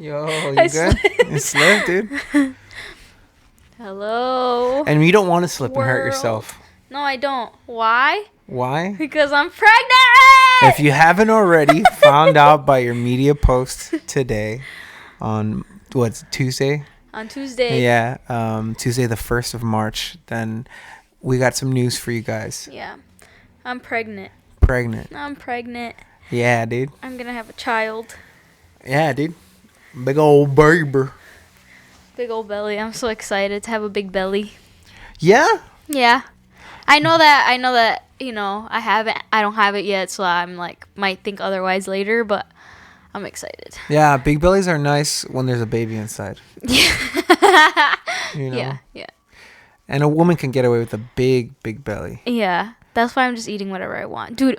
Yo, you good? You slipped, dude. Hello. And you don't want to slip and hurt World. yourself. No, I don't. Why? Why? Because I'm pregnant. If you haven't already found out by your media post today on Tuesday? On Tuesday. Yeah, Tuesday the 1st of March, then we got some news for you guys. Yeah. I'm pregnant. Pregnant. I'm pregnant. Yeah, dude. I'm going to have a child. Yeah, dude. Big old baby. Big old belly. I'm so excited to have a big belly. Yeah? Yeah. I know that, you know, I don't have it yet, so I'm like, might think otherwise later, but I'm excited. Yeah, big bellies are nice when there's a baby inside. Yeah. You know? Yeah, yeah. And a woman can get away with a big, big belly. Yeah. That's why I'm just eating whatever I want. Dude,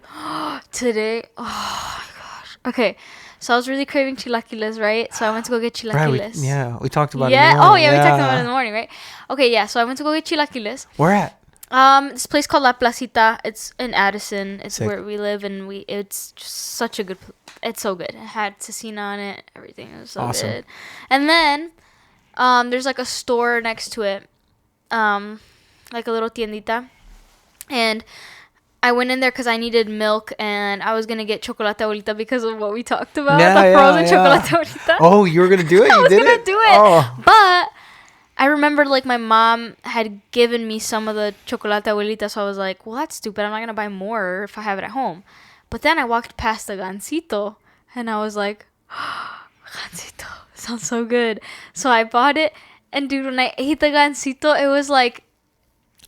today, oh my gosh. Okay, so I was really craving chilaquiles, right? So I went to go get chilaquiles. Right, we talked about it. Yeah. In the morning. We talked about it in the morning, right? Okay, yeah. So I went to go get chilaquiles. Where at? This place called La Placita. It's in Addison. It's Sick. where we live, and it's just such a good. It's so good. It had cecina on it. Everything. It was so Awesome. good. And then, there's like a store next to it, like a little tiendita, and I went in there because I needed milk, and I was gonna get chocolate abuelita because of what we talked about. The frozen chocolate abuelita. Oh, you were gonna do it? I You was did gonna it? do it. Oh. But I remembered like my mom had given me some of the chocolate abuelita, so I was like, well, that's stupid. I'm not gonna buy more if I have it at home. But then I walked past the gansito, and I was like, gansito sounds so good. So I bought it, and dude, when I ate the gansito, it was like,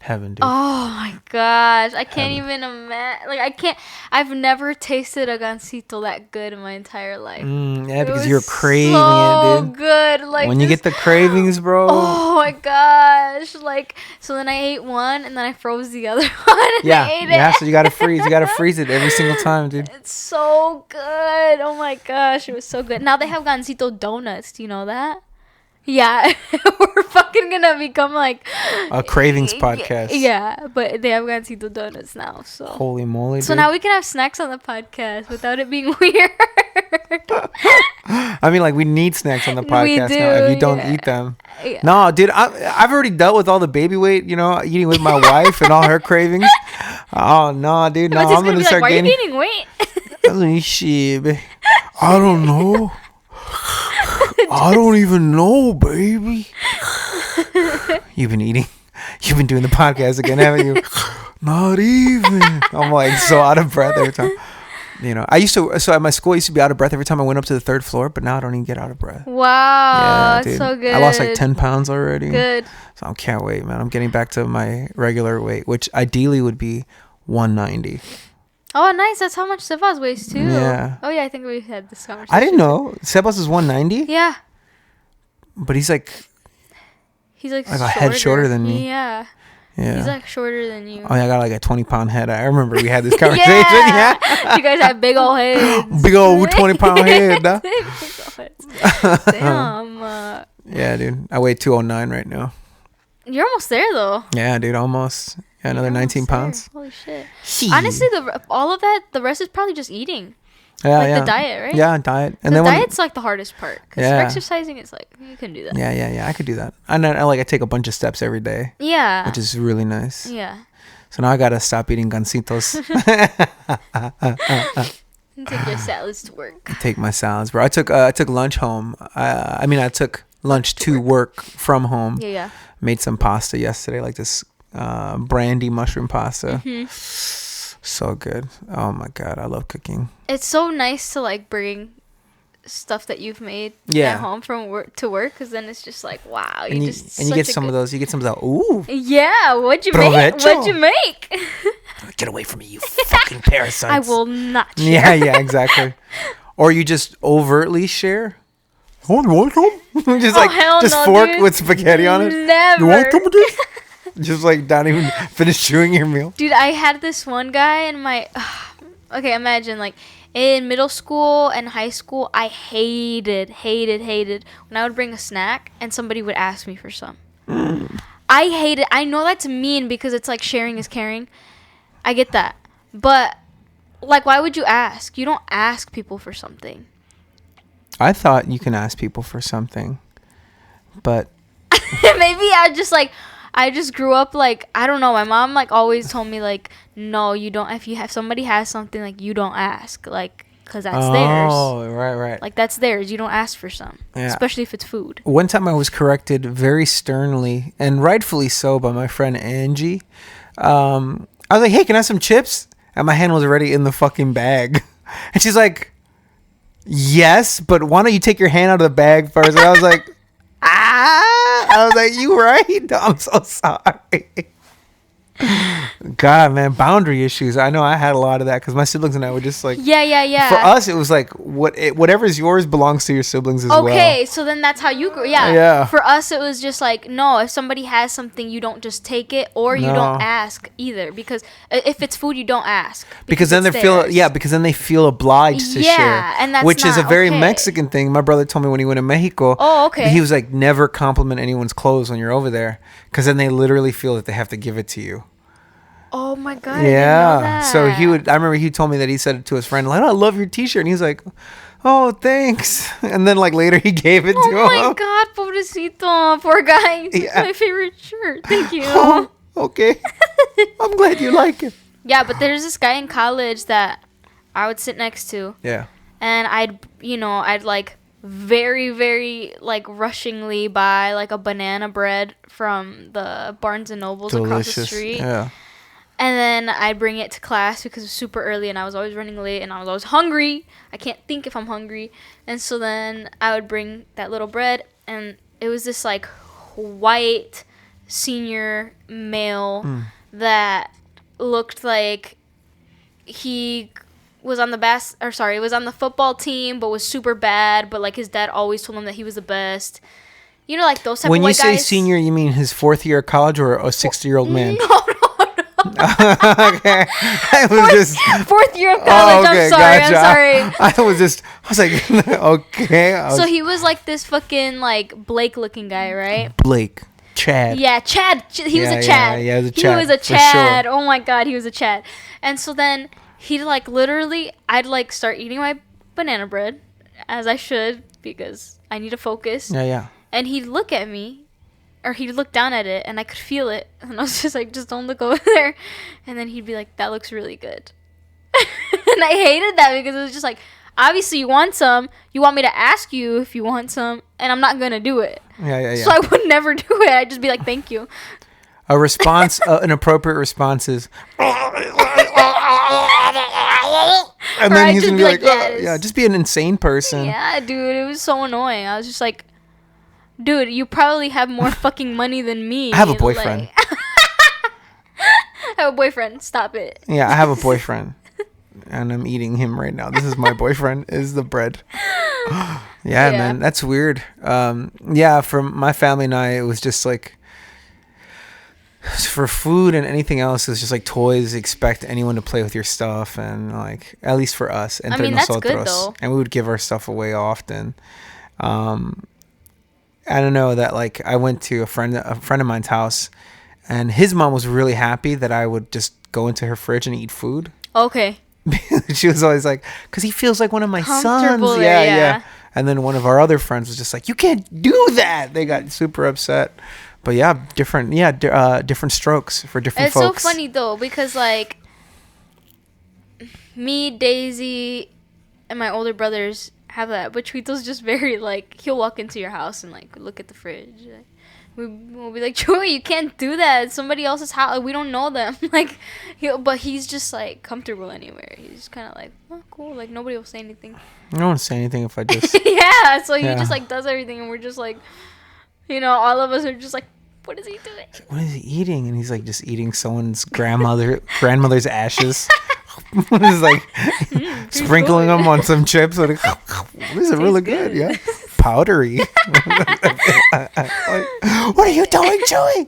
Heaven, dude. oh my gosh, I can't Heaven. even imagine. Like I've never tasted a gansito that good in my entire life. Yeah, It because was you're craving so it, dude. good. Like When you just- get the cravings, bro. Oh my gosh! Like, so then I ate one, and then I froze the other one, and Yeah, I ate yeah. it. So you gotta freeze. You gotta freeze it every single time, dude. It's so good. Oh my gosh, it was so good. Now they have gansito donuts. Do you know that? Yeah, we're fucking gonna become like A cravings podcast. Yeah, but they have gansito donuts now. So Holy moly, so dude. now we can have snacks on the podcast without it being weird. I mean, like, we need snacks on the We podcast now do, if you don't yeah. eat them. Yeah. No, dude, I've already dealt with all the baby weight, you know, eating with my wife and all her cravings. Oh, no, dude. No, But it's I'm gonna going be to start like, why are you gaining. gaining weight? Shit, babe. I don't know. I don't even know, baby. You've been eating. You've been doing the podcast again, haven't you? Not even. I'm like so out of breath every time. You know, so at my school, I used to be out of breath every time I went up to the 3rd floor, but now I don't even get out of breath. Wow, Yeah, it's dude. so good. I lost like 10 pounds already. Good. So I can't wait, man. I'm getting back to my regular weight, which ideally would be 190. Oh, nice. That's how much Sebas weighs too. Yeah. Oh yeah, I think we had this conversation. I didn't know. Sebas is 190, Yeah, but he's like he's like a head shorter than me. Yeah, Yeah. he's like shorter than you. Oh, yeah, I got like a 20-pound head. I remember we had this conversation. Yeah. Yeah. You guys have big old heads. Big old 20-pound head. Huh? Big old heads. Damn. Yeah, dude. I weigh 209 right now. You're almost there though. Yeah, dude. Almost. Yeah, another You're 19 almost there. pounds. Holy shit. Shit. Honestly, all of that, the rest is probably just eating. Yeah, Like yeah. the diet, right? Yeah, diet. And The then diet's like the hardest part. Because Yeah. exercising is like, you can do that. Yeah. I could do that. And then I take a bunch of steps every day, Yeah. which is really nice. Yeah. So now I gotta stop eating gansitos. And take your salads to work. Take my salads, bro. I took lunch home. I took lunch to work from home. Yeah. Made some pasta yesterday, like this brandy mushroom pasta. Mm-hmm. So good. Oh my god, I love cooking. It's so nice to like bring stuff that you've made Yeah. at home from work to work, because then it's just like, wow, And you get some of those. You get some of that. Ooh, Yeah, what'd you make? Provecho. What'd you make? get away from me, you fucking parasites. I will not share. Yeah, exactly. Or you just overtly share. Oh, you want some? Just hell no, fork dude. with spaghetti on it. Never. You want some of this? Just like not even finish chewing your meal. Dude, I had this one guy in my okay, imagine like in middle school and high school, I hated when I would bring a snack and somebody would ask me for some. I hate it. I know that's mean because it's like sharing is caring. I get that. But like, why would you ask? You don't ask people for something. I thought you can ask people for something, but Maybe I just grew up like, I don't know. My mom like always told me like, no, you don't. If somebody has something, like, you don't ask, like, because that's theirs. Oh, right. Like, that's theirs. You don't ask for some, especially if it's food. One time I was corrected very sternly, and rightfully so, by my friend Angie. I was like, hey, can I have some chips? And my hand was already in the fucking bag. And she's like, yes, but why don't you take your hand out of the bag first? And I was like, I was like, you right? I'm so sorry. God, man, boundary issues. I know I had a lot of that because my siblings and I were just like, yeah. For us, it was like whatever's yours belongs to your siblings as well. Okay, so then that's how you grew. Yeah. For us, it was just like, no, if somebody has something, you don't just take it, or you don't ask either, because if it's food, you don't ask. Because then because then they feel obliged to share. Yeah, and that's which is a very okay. Mexican thing. My brother told me when he went to Mexico. Oh, okay. He was like, never compliment anyone's clothes when you're over there, because then they literally feel that they have to give it to you. Oh my God. Yeah. So I remember he told me that he said it to his friend, like, I love your t-shirt. And he's like, oh, thanks. And then like later he gave it to him. Oh my God, pobrecito. Poor guy. It's my favorite shirt. Thank you. Oh, okay. I'm glad you like it. Yeah, but there's this guy in college that I would sit next to. Yeah. And I'd like very, very like rushingly buy like a banana bread from the Barnes and Nobles across the street. Yeah. And then I'd bring it to class because it was super early and I was always running late and I was always hungry. I can't think if I'm hungry. And so then I would bring that little bread, and it was this like white senior male that looked like he was on the football team but was super bad, but like his dad always told him that he was the best. You know, like those type when of white guys. When you say senior, you mean his fourth year of college or a 60-year-old man? No. Okay. I was just fourth year of college. Okay, I'm sorry. gotcha. I'm sorry. I was like, okay. So he was like this fucking like Blake looking guy, right? Blake. Chad. Yeah, Chad. He was a Chad. Yeah, he was a Chad. He was a Chad. Sure. Oh my God, he was a Chad. And so then he'd like literally, I'd like start eating my banana bread, as I should, because I need to focus. Yeah. And he'd look at me, or he'd look down at it, and I could feel it. And I was just like, just don't look over there. And then he'd be like, that looks really good. And I hated that because it was just like, obviously you want some. You want me to ask you if you want some, and I'm not going to do it. Yeah. So I would never do it. I'd just be like, thank you. A response, an appropriate response is... And then he's going to be like, yes. yeah, just be an insane person. Yeah, dude, it was so annoying. I was just like, dude, you probably have more fucking money than me. I have a boyfriend. Like, I have a boyfriend. Stop it. Yeah, I have a boyfriend. And I'm eating him right now. This is my boyfriend, is the bread. Yeah, man, that's weird. Yeah, for my family and I, it was just like, for food and anything else, it's just like toys. Expect anyone to play with your stuff, and like, at least for us, I mean, that's good though. And we would give our stuff away often. I don't know, that like I went to a friend of mine's house, and his mom was really happy that I would just go into her fridge and eat food. Okay. She was always like, because he feels like one of my sons. There, yeah. And then one of our other friends was just like, you can't do that. They got super upset. But yeah, different strokes for different folks. It's so funny though, because like me, Daisy, and my older brothers have that, but Chuito's just very like, he'll walk into your house and like look at the fridge. We'll be like, Joey, you can't do that. It's somebody else's house. Like, we don't know them. Like, but he's just like comfortable anywhere. He's kind of like, oh, cool. Like nobody will say anything. I don't want to say anything if I just. Yeah. So he just like does everything, and we're just like, you know, all of us are just like, what is he doing? What is he eating? And he's like just eating someone's grandmother's ashes. He's like sprinkling them on some chips. Like, this is really good. Yeah, powdery. What are you doing, Joey?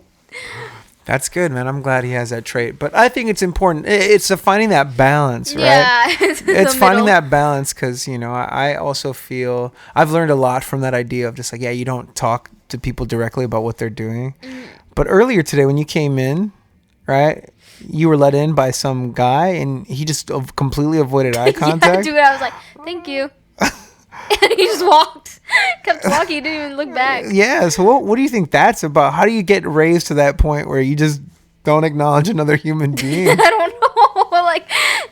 That's good, man. I'm glad he has that trait. But I think it's important. It's finding that balance, right? Yeah, it's finding that balance, because you know I also feel I've learned a lot from that idea of just like, yeah, you don't talk to people directly about what they're doing. But earlier today when you came in, right, you were let in by some guy and he just completely avoided eye contact. Yeah, dude, I was like, thank you. And he just walked, kept walking. He didn't even look back. Yeah. So what do you think that's about? How do you get raised to that point where you just don't acknowledge another human being? I don't know.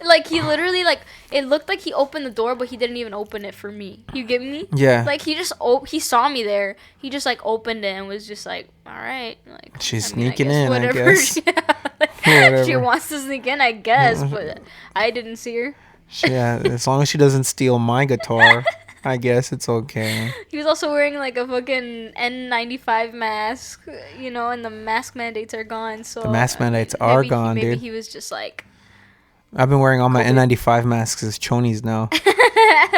Like he literally like it looked like he opened the door, but he didn't even open it for me. You get me? Yeah. Like he just he saw me there. He just like opened it and was just like, all right, like She's I mean, sneaking in, I whatever. guess. Yeah, she wants to sneak in, I guess, but I didn't see her. Yeah. As long as she doesn't steal my guitar, I guess it's okay. He was also wearing like a fucking N95 mask, you know, and the mask mandates are gone. So The mask mandates are gone, maybe dude. he was just like, I've been wearing all my N95 masks as chonies now.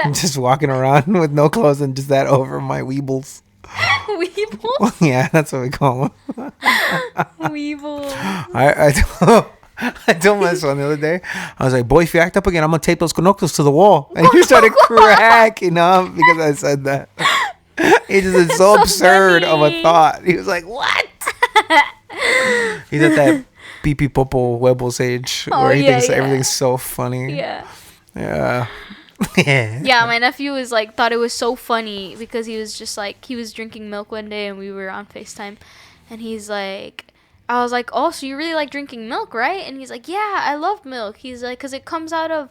I'm just walking around with no clothes and just that over my weebles. Weeble? Yeah, that's what we call them. Weeble. I told my son the other day, I was like, boy, if you act up again, I'm going to tape those conoctos to the wall. And he started cracking up because I said that. It just is so absurd of a thought. He was like, what? He's at that pee popo huevos age where he thinks everything's so funny. Yeah. Yeah. Yeah, my nephew was like, thought it was so funny because he was just like, he was drinking milk one day and we were on FaceTime. And he's like, I was like, oh, so you really like drinking milk, right? And he's like, yeah, I love milk. He's like, because it comes out of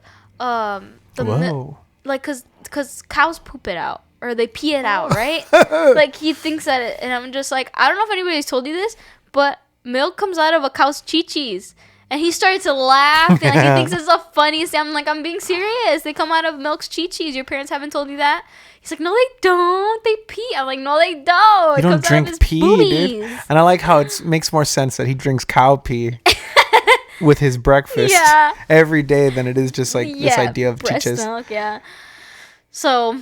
the milk. Like, because cows poop it out. Or they pee it out, right? Like, he thinks that it, and I'm just like, I don't know if anybody's told you this, but milk comes out of a cow's chichis. And he started to laugh, and like, he thinks it's the funniest thing. I'm like, I'm being serious. They come out of milk's chichis. Your parents haven't told you that? He's like, no, they don't. They pee. I'm like, no, they don't. You don't drink pee, dude. And I like how it makes more sense that he drinks cow pee with his breakfast every day than it is just like this idea of breast chichis. Milk, yeah. So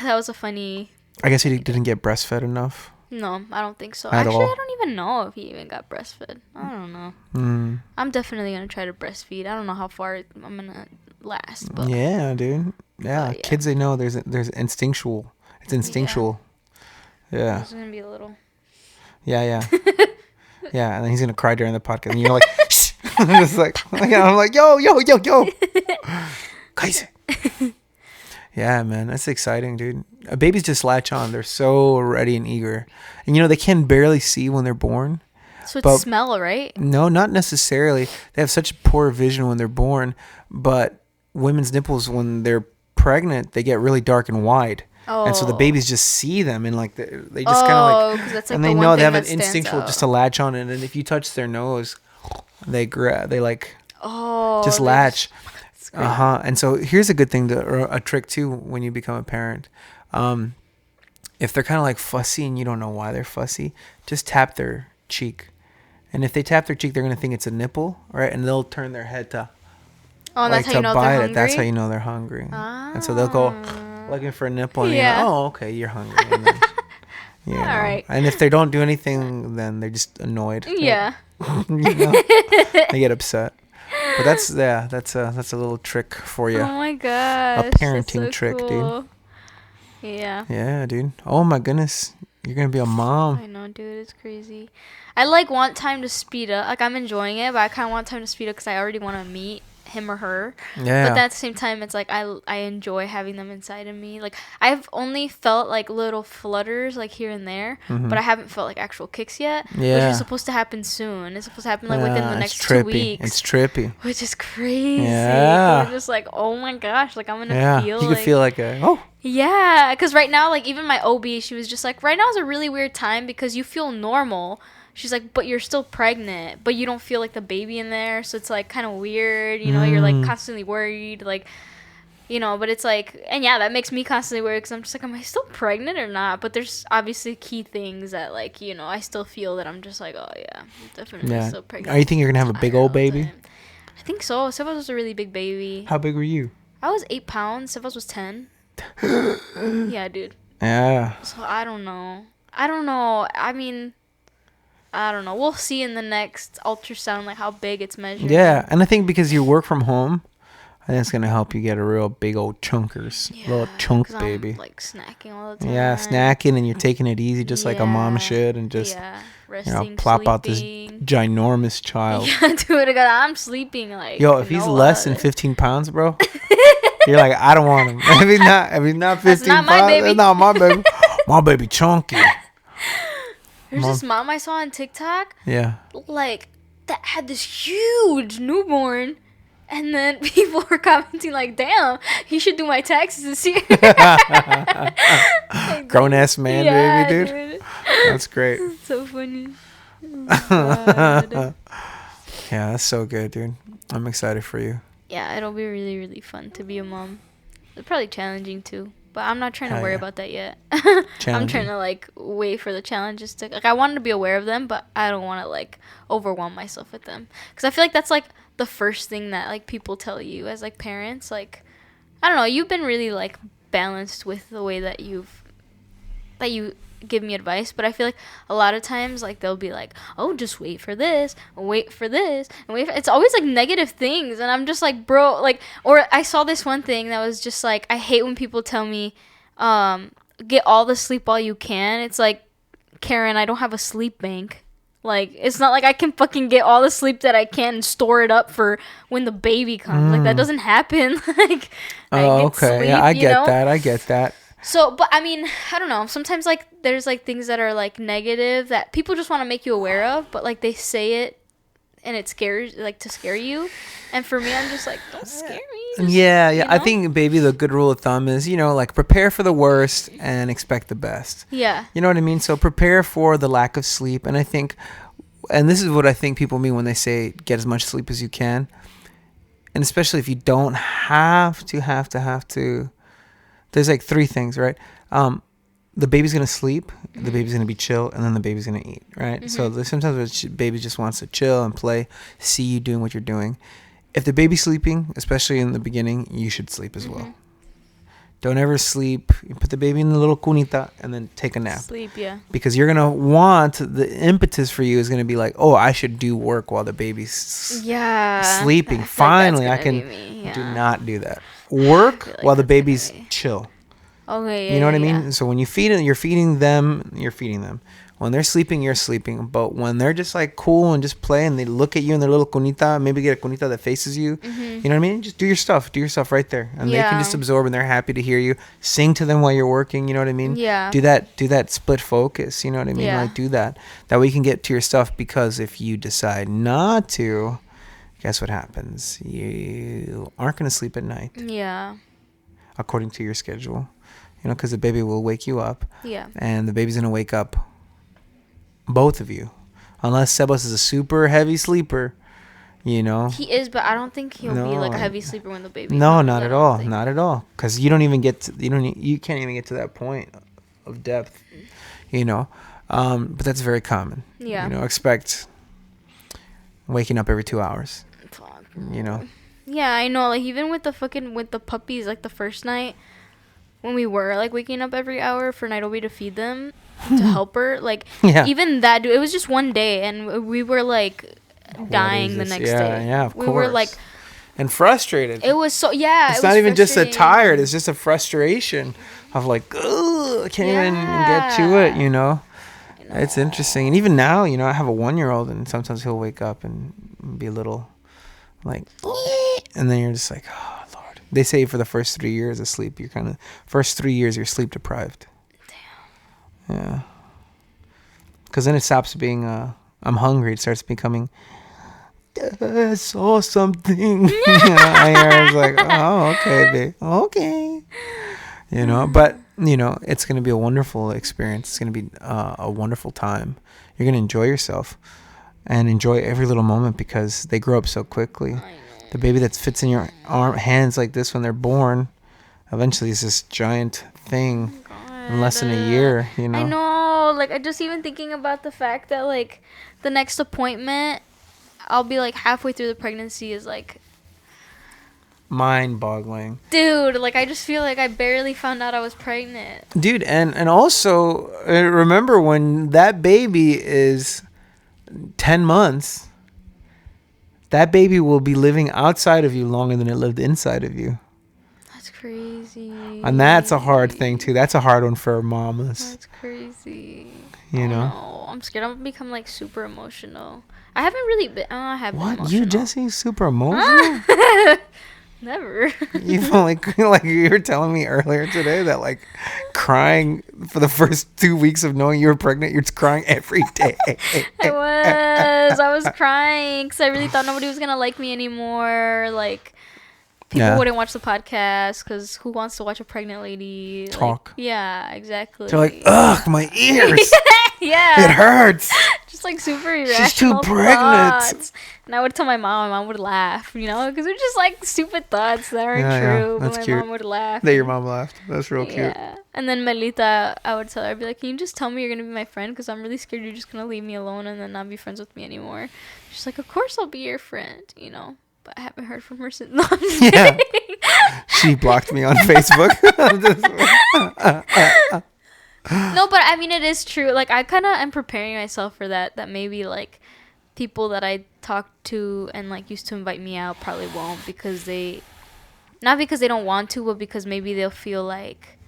that was a funny. I guess he didn't get breastfed enough. No, I don't think so. At Actually, all. I don't even know if he even got breastfed. I don't know. I'm definitely gonna try to breastfeed. I don't know how far I'm gonna last. But Yeah, dude. Yeah, kids, they know there's instinctual. It's instinctual. Yeah. It's gonna be a little. Yeah. Yeah, and then he's gonna cry during the podcast, and you're like, shh. It's like, I'm like, yo. Guys. Yeah, man, that's exciting, dude. Babies just latch on. They're so ready and eager. And, they can barely see when they're born. So it's smell, right? No, not necessarily. They have such poor vision when they're born. But women's nipples, when they're pregnant, they get really dark and wide. Oh. And so the babies just see them and, like, they just kind of, like... That's, like, and they know they have an instinctual just to latch on. And if you touch their nose, they like... Oh. Just latch. And so here's a good thing a trick too when you become a parent. If they're kind of like fussy and you don't know why they're fussy, just tap their cheek. And if they tap their cheek, they're gonna think it's a nipple, right? And they'll turn their head to that's how you know they're hungry. That's how you know they're hungry. And so they'll go looking for a nipple, and you're like, oh, okay, you're hungry. And then, all right. And if they don't do anything, then they're just annoyed. Yeah. They get upset. But that's a little trick for you. Oh my gosh. A parenting trick, cool. dude. Yeah. Yeah, dude. Oh my goodness. You're going to be a mom. I know, dude. It's crazy. I want time to speed up. Like, I'm enjoying it, but I kind of want time to speed up because I already want to meet him or her. Yeah. But at the same time, it's like I enjoy having them inside of me. Like, I've only felt like little flutters like here and there, but I haven't felt like actual kicks yet. Yeah. Which is supposed to happen soon. It's supposed to happen like within the next 2 weeks. It's trippy. Which is crazy. Yeah. We're just like, oh my gosh, like I'm gonna feel. You could feel like Yeah, because right now, like even my OB, she was just like, right now is a really weird time because you feel normal. She's like, but you're still pregnant, but you don't feel like the baby in there, so it's like kind of weird, you're like constantly worried, like, but it's like, and yeah, that makes me constantly worried because I'm just like, am I still pregnant or not? But there's obviously key things that, like, I still feel that I'm just like, oh yeah, I'm definitely still pregnant. Are you think you're gonna have a big old baby? I think so. Sebas was a really big baby. How big were you? I was 8 pounds. Sebas was 10. Yeah, dude. Yeah. So I don't know. I mean, I don't know. We'll see in the next ultrasound, like how big it's measured. Yeah, and I think because you work from home, I think it's gonna help you get a real big old little chunk baby. I'm, like snacking all the time. Yeah, snacking, and you're taking it easy, just like a mom should, and just resting, plop out this ginormous child. Yeah, dude, I'm sleeping like. Yo, if he's less than 15 pounds, bro, You're like, I don't want him. If he's not 15 not my pounds, baby. that's not my baby. My baby chunky. There's this mom I saw on TikTok, Yeah. like, that had this huge newborn. And then people were commenting like, damn, he should do my taxes this year. Like, Grown ass man, yeah, baby, dude. That's great. So funny. Oh my God. Yeah, that's so good, dude. I'm excited for you. Yeah, it'll be really, really fun to be a mom. It's probably challenging too, but I'm not trying to Hell worry yeah. about that yet. I'm trying Challenging. to like wait for the challenges to like. I wanted to be aware of them, but I don't want to like overwhelm myself with them because I feel like that's like the first thing that like people tell you as like parents. Like, I don't know, you've been really like balanced with the way that you give me advice, but I feel like a lot of times like they'll be like, oh, just wait for this, and wait for this, and wait for... It's always like negative things, and I'm just like, bro, like, or I saw this one thing that was just like, I hate when people tell me get all the sleep while you can. It's like, Karen, I don't have a sleep bank. Like, it's not like I can fucking get all the sleep that I can and store it up for when the baby comes. Like, that doesn't happen. Like, I Oh, get okay. sleep, Yeah, I you get know? that. I get that. So, but I mean, I don't know. Sometimes like there's like things that are like negative that people just want to make you aware of, but like they say it and it scares like to scare you. And for me, I'm just like, don't scare me. Just, Yeah. you I know? think, baby, the good rule of thumb is, like prepare for the worst and expect the best. Yeah. You know what I mean? So prepare for the lack of sleep. And I think, and this is what I think people mean when they say get as much sleep as you can. And especially if you don't have to. There's like three things, right? The baby's going to sleep, the baby's going to be chill, and then the baby's going to eat, right? So there's sometimes the baby just wants to chill and play, see you doing what you're doing. If the baby's sleeping, especially in the beginning, you should sleep as well. Don't ever sleep. You put the baby in the little cunita and then take a nap. Sleep, yeah. Because you're going to want, the impetus for you is going to be like, oh, I should do work while the baby's Yeah. sleeping. I feel like Finally, that's I gonna can be me, do yeah. not do that. Work like while the that's gonna baby's be- chill. Okay, yeah. You know what I yeah, mean? So when you feed it, you're feeding them. When they're sleeping, you're sleeping. But when they're just like cool and just play and they look at you in their little cunita, maybe get a cunita that faces you. You know what I mean? Just do your stuff. Do your stuff right there. And they can Yeah. just absorb and they're happy to hear you. Sing to them while you're working. You know what I mean? Yeah. Do that split focus. You know what I mean? Yeah. Like do that. That way you can get to your stuff, because if you decide not to, guess what happens? You aren't going to sleep at night Yeah. according to your schedule. Because the baby will wake you up. Yeah. And the baby's going to wake up both of you. Unless Sebas is a super heavy sleeper, He is, but I don't think he'll be like a No. heavy sleeper when the baby No, comes. not I at don't all. think. Not at all. Because you don't even get to, you can't even get to that point of depth, But that's very common. Yeah. Expect waking up every 2 hours, Fuck. Yeah, I know. Like, even with the puppies, like, the first night, when we were, like, waking up every hour for Nairobi to feed them, to help her, like, Yeah. even that, dude, it was just one day, and we were, like, dying is the this? next Yeah, day. yeah, of We were, course. like, And frustrated. it was so, yeah. It's it not was even just a frustrating. tired. It's just a frustration of like, ugh, I can't even get to it, It's interesting. And even now, I have a 1-year-old, and sometimes he'll wake up and be a little like, and then you're just like, oh, Lord. They say for the first 3 years of sleep, first 3 years, you're sleep deprived. Damn. Yeah. Because then it stops being, I'm hungry. It starts becoming, I saw something. I was like, oh, okay, babe. Okay. But, it's going to be a wonderful experience. It's going to be a wonderful time. You're going to enjoy yourself and enjoy every little moment, because they grow up so quickly. The baby that fits in your hands like this when they're born, eventually is this giant thing in less than a year, I know. Like, I just even thinking about the fact that, like, the next appointment, I'll be, like, halfway through the pregnancy is, like, mind-boggling. dude, like, I just feel like I barely found out I was pregnant. Dude, and also, remember when that baby is 10 months, that baby will be living outside of you longer than it lived inside of you. That's crazy. And that's a hard thing, too. That's a hard one for mamas, That's crazy. you know? No, I'm scared I'm gonna become, like, super emotional. I haven't really been. I have been What? emotional. You, Jesse? Super emotional? Never. You felt like you were telling me earlier today that like crying for the first 2 weeks of knowing you were pregnant, you're crying every day. I was crying because I really thought nobody was gonna like me anymore. Like people wouldn't watch the podcast because who wants to watch a pregnant lady talk? Like, yeah, exactly. They're like, ugh, my ears. Yeah, it hurts. Just like super irrational. She's too pregnant. Thoughts. And I would tell my mom would laugh, you know, because they're just like stupid thoughts that aren't true. That's but my cute. mom would laugh. That your mom laughed. That's real cute. Yeah. And then Melita, I would tell her, I'd be like, can you just tell me you're going to be my friend? Because I'm really scared you're just going to leave me alone and then not be friends with me anymore. She's like, of course I'll be your friend, you know. But I haven't heard from her since. No, I'm just Yeah. kidding. She blocked me on Facebook. No, but I mean, it is true. Like, I kind of am preparing myself for that maybe, like, people that I talk to and, like, used to invite me out probably won't because not because they don't want to, but because maybe they'll feel like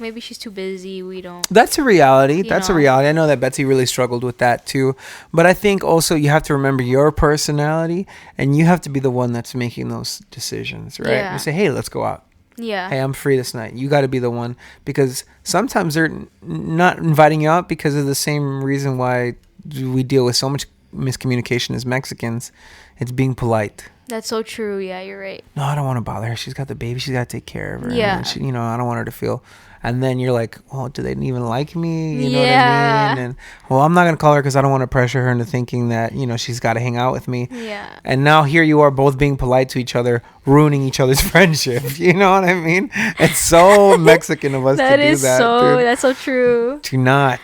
maybe she's too busy. We don't. That's a reality. You know. A reality. I know that Betsy really struggled with that too. But I think also you have to remember your personality and you have to be the one that's making those decisions, right? Yeah. You say, hey, let's go out. Yeah. Hey, I'm free this night. You got to be the one because sometimes they're not inviting you out because of the same reason why we deal with so much miscommunication as Mexicans. It's being polite. That's so true. Yeah, you're right. No, I don't want to bother her. She's got the baby. She's got to take care of her. Yeah. And she, I don't want her to feel. And then you're like, well, do they even like me? You know what Yeah. I mean? And, well, I'm not going to call her because I don't want to pressure her into thinking that, she's got to hang out with me. Yeah. And now here you are both being polite to each other, ruining each other's friendship. You know what I mean? It's so Mexican of us to do that. That's so true. Do not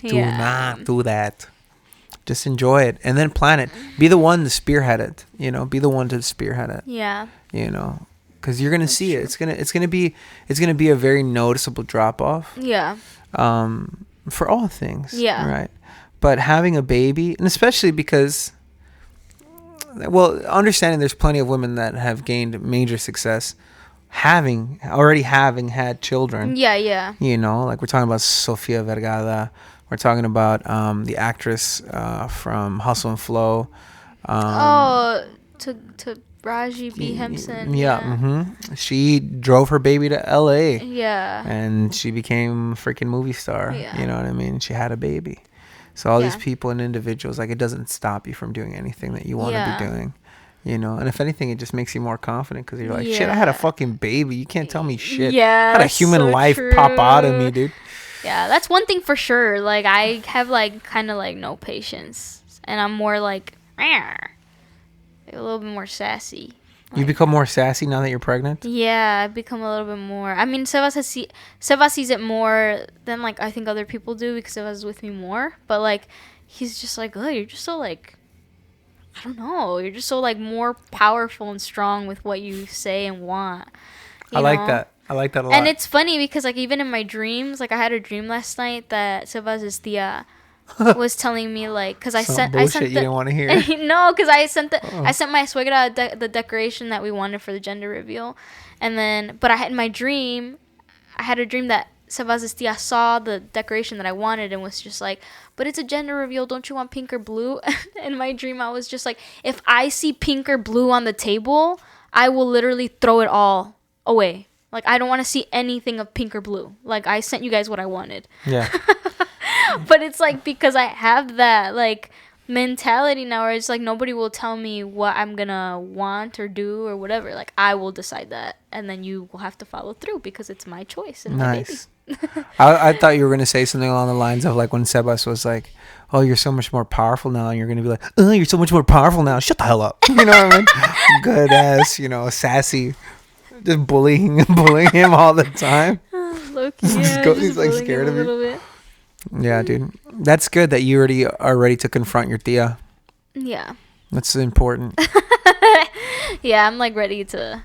Yeah. do that. Just enjoy it and then plan it. Be the one to spearhead it. Be the one to spearhead it. Yeah. Because you're gonna see it. It's gonna be a very noticeable drop off. Yeah. For all things. Yeah. Right. But having a baby, and especially because, well, understanding there's plenty of women that have gained major success, already having had children. Yeah. Yeah. Like we're talking about Sofia Vergara. We're talking about the actress from Hustle and Flow. To Raji B. Henson. Yeah. Mm-hmm. She drove her baby to L.A. Yeah. And she became a freaking movie star. Yeah. You know what I mean? She had a baby. So all these people and individuals, like, it doesn't stop you from doing anything that you want to be doing. And if anything, it just makes you more confident because you're like, shit, I had a fucking baby. You can't tell me shit. Yeah. I had a human life pop out of me, dude. Yeah, that's one thing for sure. Like, I have, like, kind of, like, no patience. And I'm more, like, a little bit more sassy. You become more sassy now that you're pregnant? Yeah, I've become a little bit more. I mean, Sebas sees it more than, like, I think other people do because Sebas is with me more. But, like, he's just like, oh, you're just so, like, I don't know. You're just so, like, more powerful and strong with what you say and want. I like that. I like that a lot. And it's funny because, like, even in my dreams, like, I had a dream last night that Sebas' tia was telling me, like, because I sent bullshit you didn't want to hear. No, because I sent my suegra the decoration that we wanted for the gender reveal, and then but I had a dream that Sebas' tia saw the decoration that I wanted and was just like, but it's a gender reveal, don't you want pink or blue? In my dream, I was just like, if I see pink or blue on the table, I will literally throw it all away. Like, I don't want to see anything of pink or blue. Like, I sent you guys what I wanted. Yeah. But it's like, because I have that, like, mentality now where it's like, nobody will tell me what I'm gonna want or do or whatever. Like, I will decide that. And then you will have to follow through because it's my choice and my baby. Nice. I thought you were going to say something along the lines of, like, when Sebas was like, oh, you're so much more powerful now. And you're going to be like, oh, you're so much more powerful now. Shut the hell up. You know what I mean? Good ass, sassy. Just bullying him all the time. Loki, yeah, He's like scared of you. Yeah, dude. That's good that you already are ready to confront your tia. Yeah. That's important. Yeah, I'm like ready to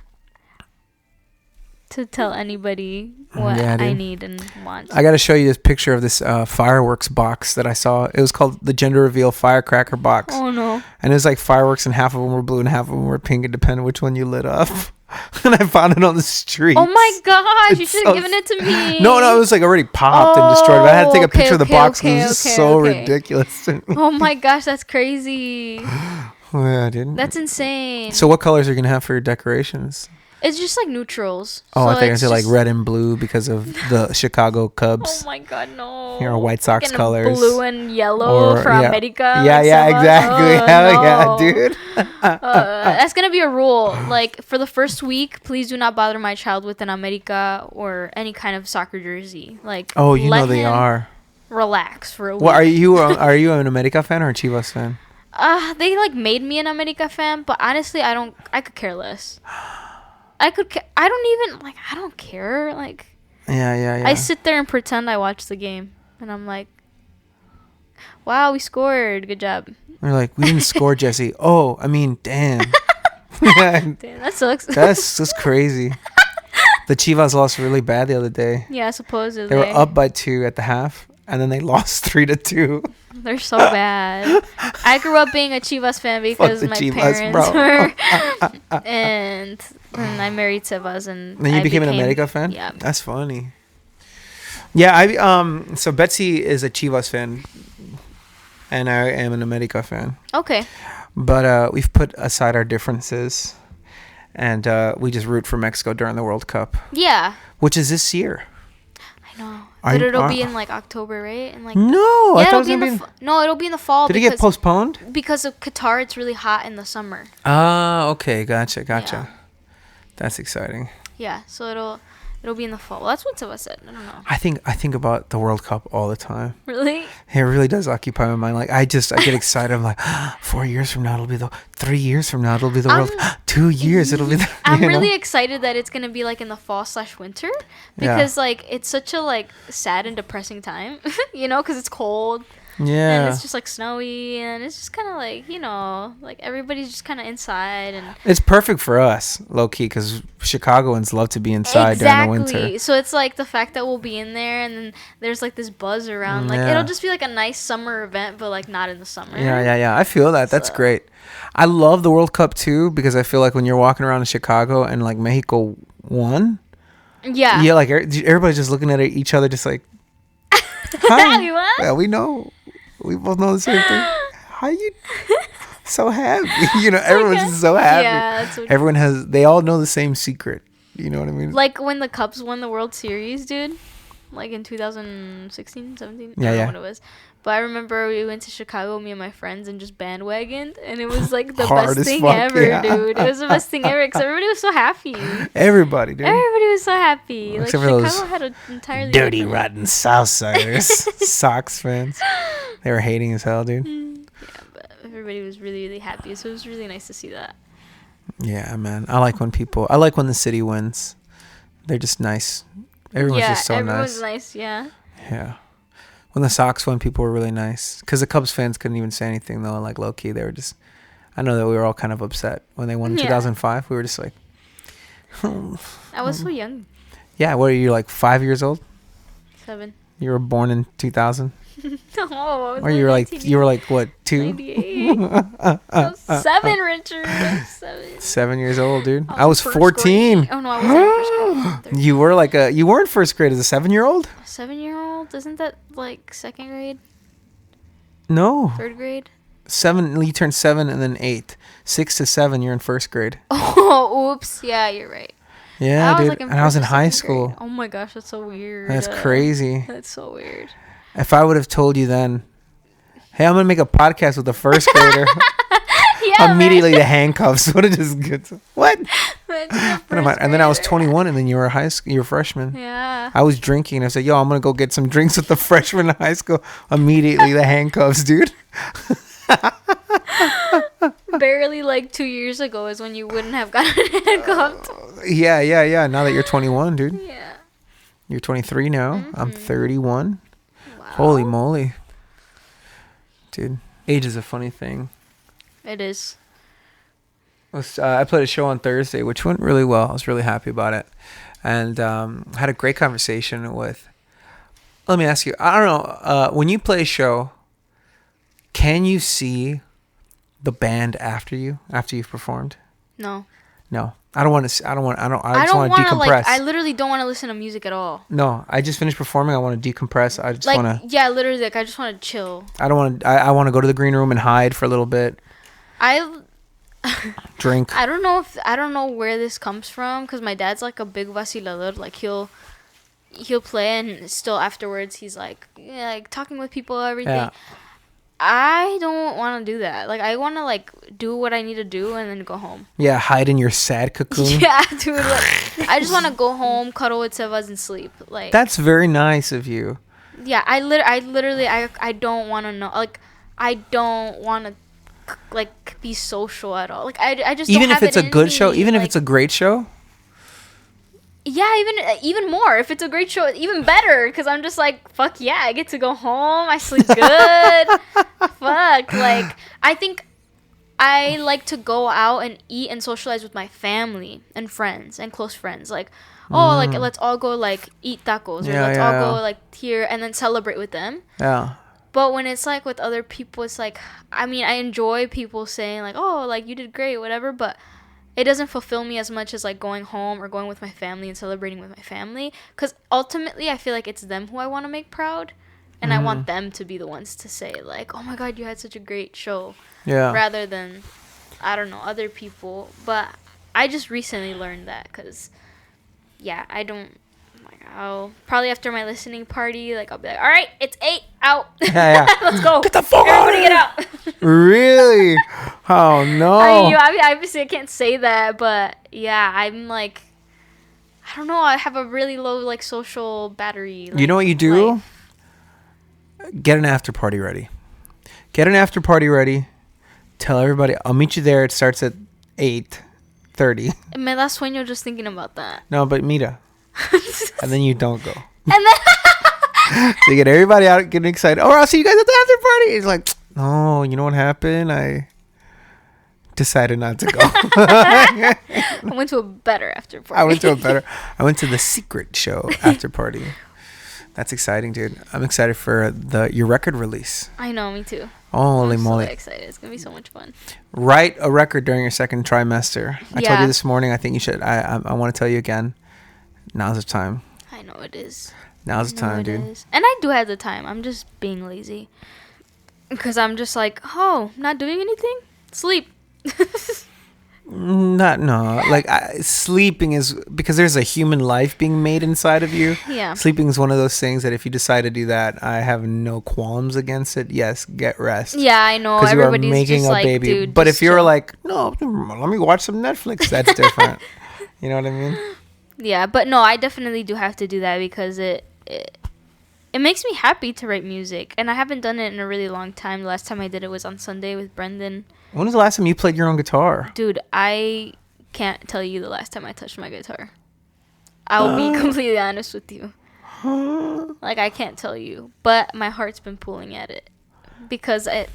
tell anybody what I need and want. I got to show you this picture of this fireworks box that I saw. It was called the Gender Reveal Firecracker Box. Oh, no. And it was like fireworks and half of them were blue and half of them were pink. It depended which one you lit up. And I found it on the street. Oh my gosh, you should have given it to me. No, it was like already popped and destroyed. But I had to take a picture of the box because it was just so ridiculous. Oh my gosh, that's crazy. Yeah, dude. That's insane. So what colors are you gonna have for your decorations? It's just like neutrals. Oh, So I think I it's said like just- red and blue because of the Chicago Oh Cubs. my god, no. Here are White Sox Fucking colors. Blue and yellow for yeah. America. Yeah, like yeah, Sebas. exactly. Oh, Hell no. yeah, dude. That's gonna be a rule. Like for the first week, please do not bother my child with an America or any kind of soccer jersey. Like, Oh, you let know they him are. Relax for a week. Well, are you an America fan or a Chivas fan? They like made me an America fan, but honestly, I could care less. I don't care. Like, Yeah. I sit there and pretend I watch the game, and I'm like, wow, we scored. Good job. They're like, we didn't score, Jesse. Oh, I mean, damn. Damn, that sucks. That's crazy. The Chivas lost really bad the other day. Yeah, supposedly. They were up by 2 at the half, and then they lost 3-2. They're so bad. I grew up being a Chivas fan because the my Chivas, parents bro. were, and I married Sebas, and Then you I became an America fan? Yeah. That's funny. Yeah, so Betsy is a Chivas fan, and I am an America fan. Okay. But we've put aside our differences, and we just root for Mexico during the World Cup, Yeah. which is this year. I know. Are But you- it'll be in like October, right? And like No, I yeah, thought it it'll was be in gonna the be. no, it'll be in the fall. Did it get postponed? Because of Qatar, it's really hot in the summer. Ah, okay, gotcha. Yeah. That's exciting. Yeah, so it'll be in the fall. Well, that's what Sebas said. I don't know. I think about the World Cup all the time. Really? It really does occupy my mind. Like I get excited. I'm like, 4 years from now it'll be 3 years from now it'll be the World. 2 years it'll be. I'm you know? really excited that it's gonna be like in the fall/winter because like it's such a like sad and depressing time, because it's cold and Yeah. it's just like snowy and it's just kind of like like everybody's just kind of inside and It's perfect for us, low key, because Chicagoans love to be inside during the winter. So it's like the fact that we'll be in there and then there's like this buzz around. Like Yeah. it'll just be like a nice summer event, but like not in the summer. Yeah. I feel that. That's So- great. I love the World Cup too because I feel like when you're walking around in Chicago and like Mexico won, Yeah. yeah, like everybody's just looking at each other, just like, hi. We won? Yeah, we know. We both know the same thing. How you so happy? Everyone's just so happy. Yeah. That's what Everyone they all know the same secret. You know what I mean? Like when the Cubs won the World Series, dude. Like in 2016, 17. Yeah, I don't yeah. know when it was. But I remember we went to Chicago, me and my friends, and just bandwagoned. And it was like the Hard best as thing fuck, ever, yeah. dude. It was the best thing ever because everybody was so happy. Everybody, dude. Everybody was so happy. Like Except for those Chicago had an entirely Dirty, different- rotten Southsiders. Sox fans. They were hating as hell, dude. Yeah, but everybody was really, really happy. So it was really nice to see that. Yeah, man. I like when the city wins. They're just nice. Everyone's just so everyone's nice. nice. Yeah. Yeah. When the Sox won, people were really nice. Because the Cubs fans couldn't even say anything, though. Like, low-key, they were just... I know that we were all kind of upset. When they won in Yeah. 2005, we were just like... I was so young. Yeah, what are you, like 5 years old? 7. You were born in 2000? No. Or you were like, what, 2? 98. I was 7, Richard. I was 7. 7 years old, dude. Oh, I was first 14. grade. Oh no, I wasn't in first grade. You were you weren't first grade as a 7-year-old? 7-year-old? Isn't that like second grade? No. Third grade? 7, you turned 7 and then 8. 6 to 7, you're in first grade. Oh, oops. Yeah, you're right. Yeah, dude. Like and I was in first or high second grade. school. Oh my gosh, that's so weird. That's crazy. That's so weird. If I would have told you then, hey, I'm going to make a podcast with a first grader, Yeah, immediately the handcuffs would have just good. What? man. And then I was 21 and then you were you were a freshman. Yeah. I was drinking. I said, yo, I'm going to go get some drinks with the freshman in high school. Immediately the handcuffs, dude. Barely like 2 years ago is when you wouldn't have gotten handcuffed. Yeah. Now that you're 21, dude. Yeah. You're 23 now. I'm 31. Wow. Holy moly. Dude, age is a funny thing. It is. I played a show on Thursday, which went really well. I was really happy about it. And had a great conversation with... Let me ask you. I don't know. When you play a show, can you see the band after you've performed? No. No. I just want to I decompress. like. I literally don't want to listen to music at all. No, I just finished performing. I want to decompress. I just Like, want to... yeah, literally. Like, I just want to chill. I don't want to... I want to go to the green room and hide for a little bit. I drink. I don't know where this comes from, because my dad's like a big vacilador. Like he'll play, and still afterwards he's like, yeah, like talking with people, everything. Yeah. I don't want to do that. Like I want to like do what I need to do and then go home. Yeah, hide in your sad cocoon. Yeah, dude. Like, I just want to go home, cuddle with Sebas, and sleep. Like That's very nice of you. yeah, I literally I don't want to know. Like I don't want to like be social at all. Like I just Even don't if have it's it a in good me. show, even if Like, it's a great show. yeah, even more. If it's a great show, even better. Because I'm just like, fuck yeah, I get to go home. I sleep good. Fuck. Like, I think I like to go out and eat and socialize with my family and friends and close friends. Like, oh, like, let's all go, like, eat tacos. Or Yeah, let's yeah, all go, yeah. like, here and then celebrate with them. Yeah. But when it's, like, with other people, it's like, I mean, I enjoy people saying, like, oh, like, you did great, whatever. But it doesn't fulfill me as much as like going home or going with my family and celebrating with my family, because ultimately I feel like it's them who I want to make proud, and I want them to be the ones to say like, oh my god, you had such a great show, Yeah. rather than, I don't know, other people. But I just recently learned that, because yeah, I don't, like, I'll probably after my listening party, like I'll be like, all right, it's 8 out. Yeah, yeah. Let's go, Get the fuck out of everybody here. get out. Really? Oh no. I mean, obviously I can't say that, but yeah, I'm like, I don't know, I have a really low like social battery. Like, You know what you do? life. Get an after party ready. Get an after party ready. Tell everybody I'll meet you there. It starts at 8:30. Me da sueño just thinking about that. No, but mira. And then you don't go. And then So you get everybody out getting excited. Oh, I'll see you guys at the after party. It's like, no, you know what happened? I decided not to go. I went to a better after party. I went to the secret show after party. That's exciting, dude. I'm excited for your record release. I know, me too. Holy I'm moly. so excited. It's gonna be so much fun. Write a record during your second trimester. I told Yeah. you this morning. I think you should. I want to tell you again. Now's the time. I know it is. Now's the I know time, it dude. is. And I do have the time. I'm just being lazy. Because I'm just like, oh, not doing anything? Sleep. Sleeping is because there's a human life being made inside of you. Yeah. Sleeping is one of those things that if you decide to do that, I have no qualms against it. Yes, get rest. Yeah, I know. Because you are Everybody's making just a like, baby. dude, But just if you're chill. like, no, let me watch some Netflix, that's different. You know what I mean? Yeah, but no, I definitely do have to do that, because it makes me happy to write music, and I haven't done it in a really long time. The last time I did it was on Sunday with Brendan. When was the last time you played your own guitar? Dude, I can't tell you the last time I touched my guitar. I'll be completely honest with you. Like, I can't tell you, but my heart's been pulling at it, because I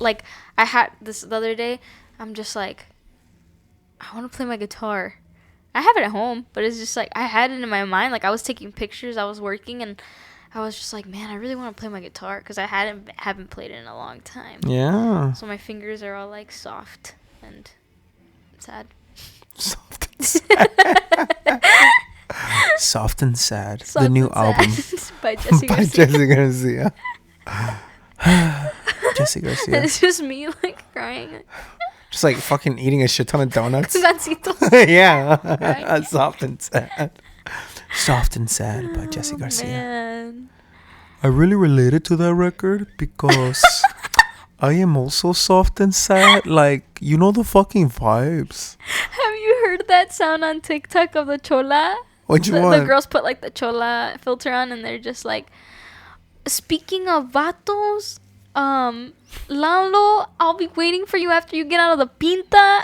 had this the other day. I'm just like, I want to play my guitar. I have it at home, but it's just like I had it in my mind. Like, I was taking pictures, I was working, and I was just like, man, I really want to play my guitar, because I haven't played it in a long time. Yeah. So my fingers are all like soft and sad. Soft and sad. Soft and Sad. Soft the new and album Sad by Jesse by Garcia. Jesse Garcia. Jesse Garcia. And it's just me like crying. Just like fucking eating a shit ton of donuts. Gancitos. Yeah. Right. Soft and Sad. Soft and Sad by Jesse Garcia. Man. I really related to that record because I am also soft and sad. Like, you know the fucking vibes. Have you heard that sound on TikTok of the chola? Which The one? girls put like the chola filter on, and they're just like, speaking of vatos, Lalo, I'll be waiting for you after you get out of the pinta.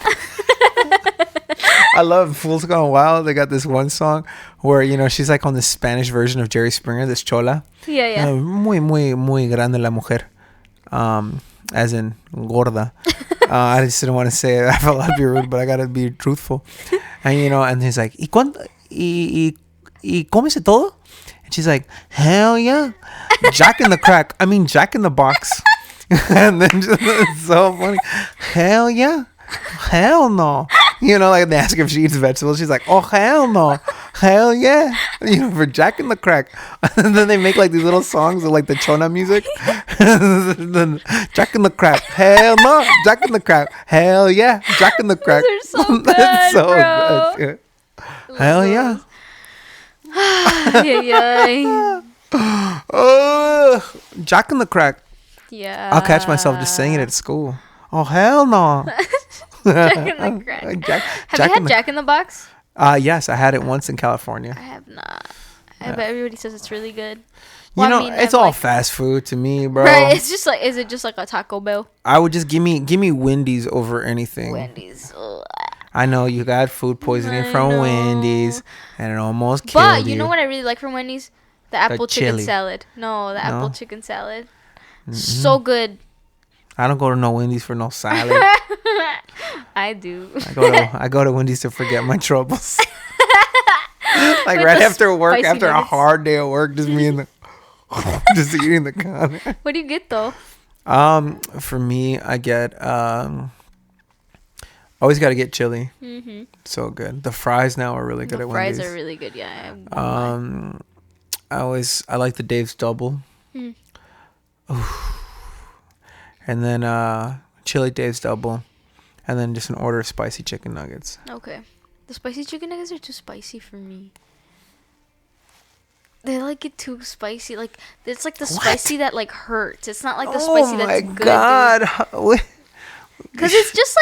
I love Fools Gone Wild. They got this one song where, you know, she's like on the Spanish version of Jerry Springer, this chola. Yeah. Muy, muy, muy grande la mujer. As in, gorda. I just didn't want to say it. I felt I'd be rude, but I got to be truthful. And, you know, and he's like, ¿Y cómese todo? And she's like, hell yeah. Jack in the crack. I mean, Jack in the box. And then just, it's so funny. Hell yeah. Hell no. You know, like they ask if she eats vegetables. She's like, oh, hell no. Hell yeah. You know, for Jack in the Crack. And then they make like these little songs of like the Chona music. Then Jack in the Crack. Hell no. Jack in the Crack. Hell yeah. Jack in the Crack. Those are so good, That's so bro. good. Dude. Hell yeah. Yeah. Jack in the Crack. Yeah. I'll catch myself just singing it at school. Oh, hell no. Jack in the Crack. Have you had Jack in the Box? Yes, I had it once in California. I have not. I bet everybody says it's really good. You know, I mean, it's I've, all like- fast food to me, bro. Right? It's just like, is it just like a Taco Bell? I would just give me Wendy's over anything. Wendy's. Ugh. I know you got food poisoning I from know. Wendy's, and it almost killed But you. you know what I really like from Wendy's? The apple chicken chili. salad. No, the No? apple chicken salad. So good. I don't go to no Wendy's for no salad. I do. I go to Wendy's to forget my troubles. Like With right the after work, spicy after a nuggets. hard day of work, just me and the just eating the counter. What do you get though? For me, I get always got to get chili. Mm-hmm. So good. The fries now are really good The at fries Wendy's. are really good. Yeah. I won't lie. I like the Dave's Double. Mm. And then chili Dave's Double, and then just an order of spicy chicken nuggets. Okay. The spicy chicken nuggets are too spicy for me. They like it too spicy. Like it's like the What? spicy that like hurts. It's not like the spicy that's good. Oh my god! Because it's just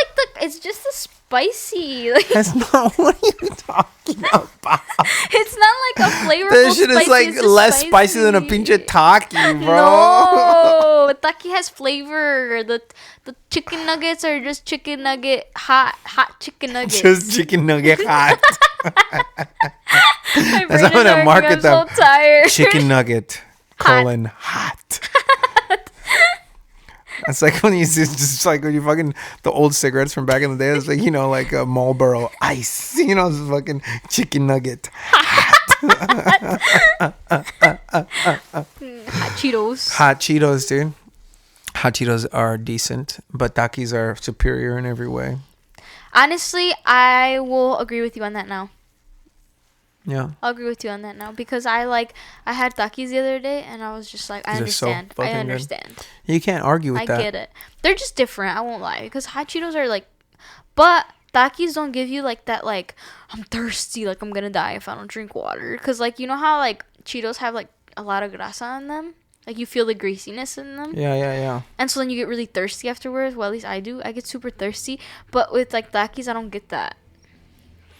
the spicy. Like That's not what you talking about. it's not like a flavorful. That shit is spicy, like it's just less spicy than a pinche taki, bro. No, taki has flavor. The chicken nuggets are just chicken nugget, hot chicken nuggets. Just chicken nugget hot. My That's brain how is they working, market I'm them. so tired. Chicken nugget colon hot. It's like when you see, just like when you fucking the old cigarettes from back in the day. It's like, you know, like a Marlboro Ice. You know, it's fucking chicken nugget. Hot Cheetos. Hot Cheetos, dude. Hot Cheetos are decent, but Takis are superior in every way. Honestly, I will agree with you on that now. Yeah. I'll agree with you on that now because I had Takis the other day and I was just like, I These are so understand. fucking I good. understand. You can't argue with I that. get it. They're just different. I won't lie because hot Cheetos are like, but Takis don't give you like that. Like I'm thirsty. Like I'm gonna die if I don't drink water. Cause like you know how like Cheetos have like a lot of grasa on them. Like you feel the greasiness in them. Yeah. And so then you get really thirsty afterwards. Well, at least I do. I get super thirsty. But with like Takis, I don't get that.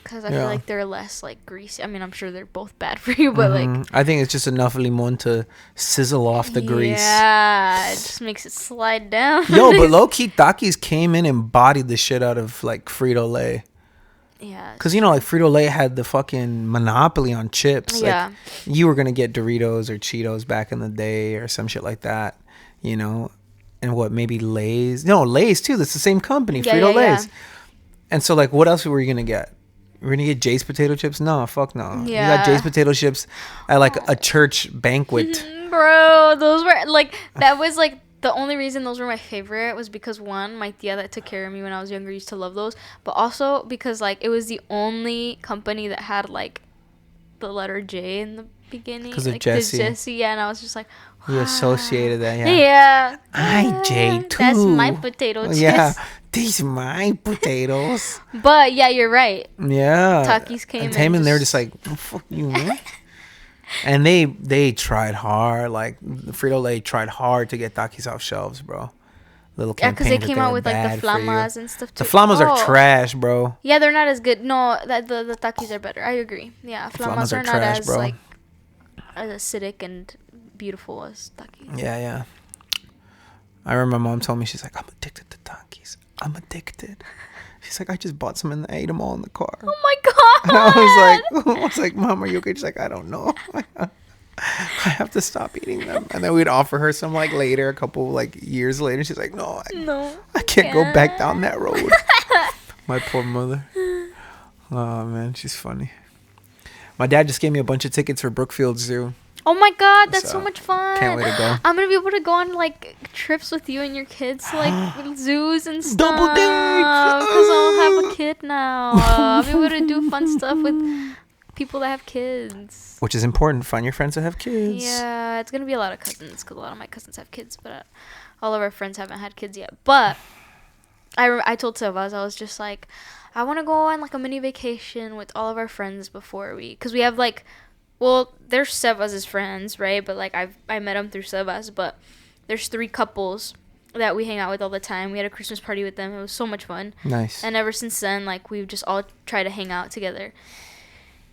Because I feel Yeah. like they're less like greasy. I mean, I'm sure they're both bad for you, but like. I think it's just enough limon to sizzle off the grease. Yeah, it just makes it slide down. Yo, but low key Takis came in and bodied the shit out of like Frito-Lay. Yeah. Because, you know, like Frito-Lay had the fucking monopoly on chips. Yeah. Like, you were going to get Doritos or Cheetos back in the day or some shit like that, you know? And what, maybe Lay's? No, Lay's too. That's the same company, Yeah, Frito-Lay's. yeah. And so, like, what else were you going to get? We're going to get Jay's potato chips? No, fuck no. You Yeah. got Jay's potato chips at like a church banquet. Bro, those were like, that was like, the only reason those were my favorite was because one, my tia that took care of me when I was younger used to love those, but also because like it was the only company that had like the letter J in the beginning. 'Cause of like, Jessie. the Jessie, yeah, and I was just like, You associated that, yeah. yeah. I J too. That's my potato chips. Yeah, these are my potatoes. But yeah, you're right. Yeah. Takis came and and came in there just- just like, oh, fuck you, man. And they tried hard. Like, Frito-Lay tried hard to get Takis off shelves, bro. Little Yeah, because they campaign that came were out with like bad the for you. flamas and stuff too. The flamas Oh. are trash, bro. Yeah, they're not as good. No, the Takis are better. I agree. Yeah, flamas Flamas are are not trash, as bro. like as acidic and beautiful as Takis. Yeah. I remember my mom told me, she's like, I'm addicted to Takis. I'm addicted. She's like, I just bought some and I ate them all in the car. Oh my god! And I was like, Mom, are you okay? She's like, I don't know. I have to stop eating them. And then we'd offer her some like later, a couple like years later. She's like, no, No. I can't go back down that road. My poor mother. Oh man, she's funny. My dad just gave me a bunch of tickets for Brookfield Zoo. Oh my god, that's so So, much fun. can't wait to go. I'm gonna be able to go on like trips with you and your kids to like zoos and stuff. Double dates! Because I'll have a kid now. I'll be able to do fun stuff with people that have kids. Which is important. Find your friends that have kids. Yeah, it's gonna be a lot of cousins because a lot of my cousins have kids, but all of our friends haven't had kids yet. But I told Sebas, I was just like, I want to go on like a mini vacation with all of our friends before because we have like, well, there's Sebas' friends, right? But like I met them through Sebas, but there's 3 couples that we hang out with all the time. We had a Christmas party with them. It was so much fun. Nice. And ever since then, like, we've just all tried to hang out together.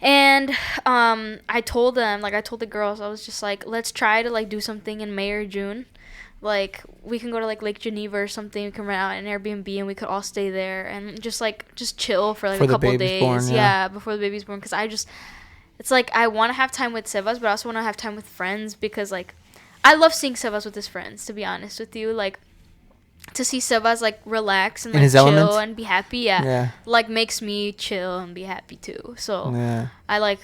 And I told them, like, I told the girls, I was just like, let's try to like do something in May or June. Like, we can go to like Lake Geneva or something. We can rent out an Airbnb and we could all stay there and just chill for like a couple days. Born, yeah, before the baby's born. Because it's like I want to have time with Sebas, but I also want to have time with friends because like I love seeing Sebas with his friends. To be honest with you, like. To see Sebas like relax and like chill element? And be happy, yeah, like makes me chill and be happy too. So I like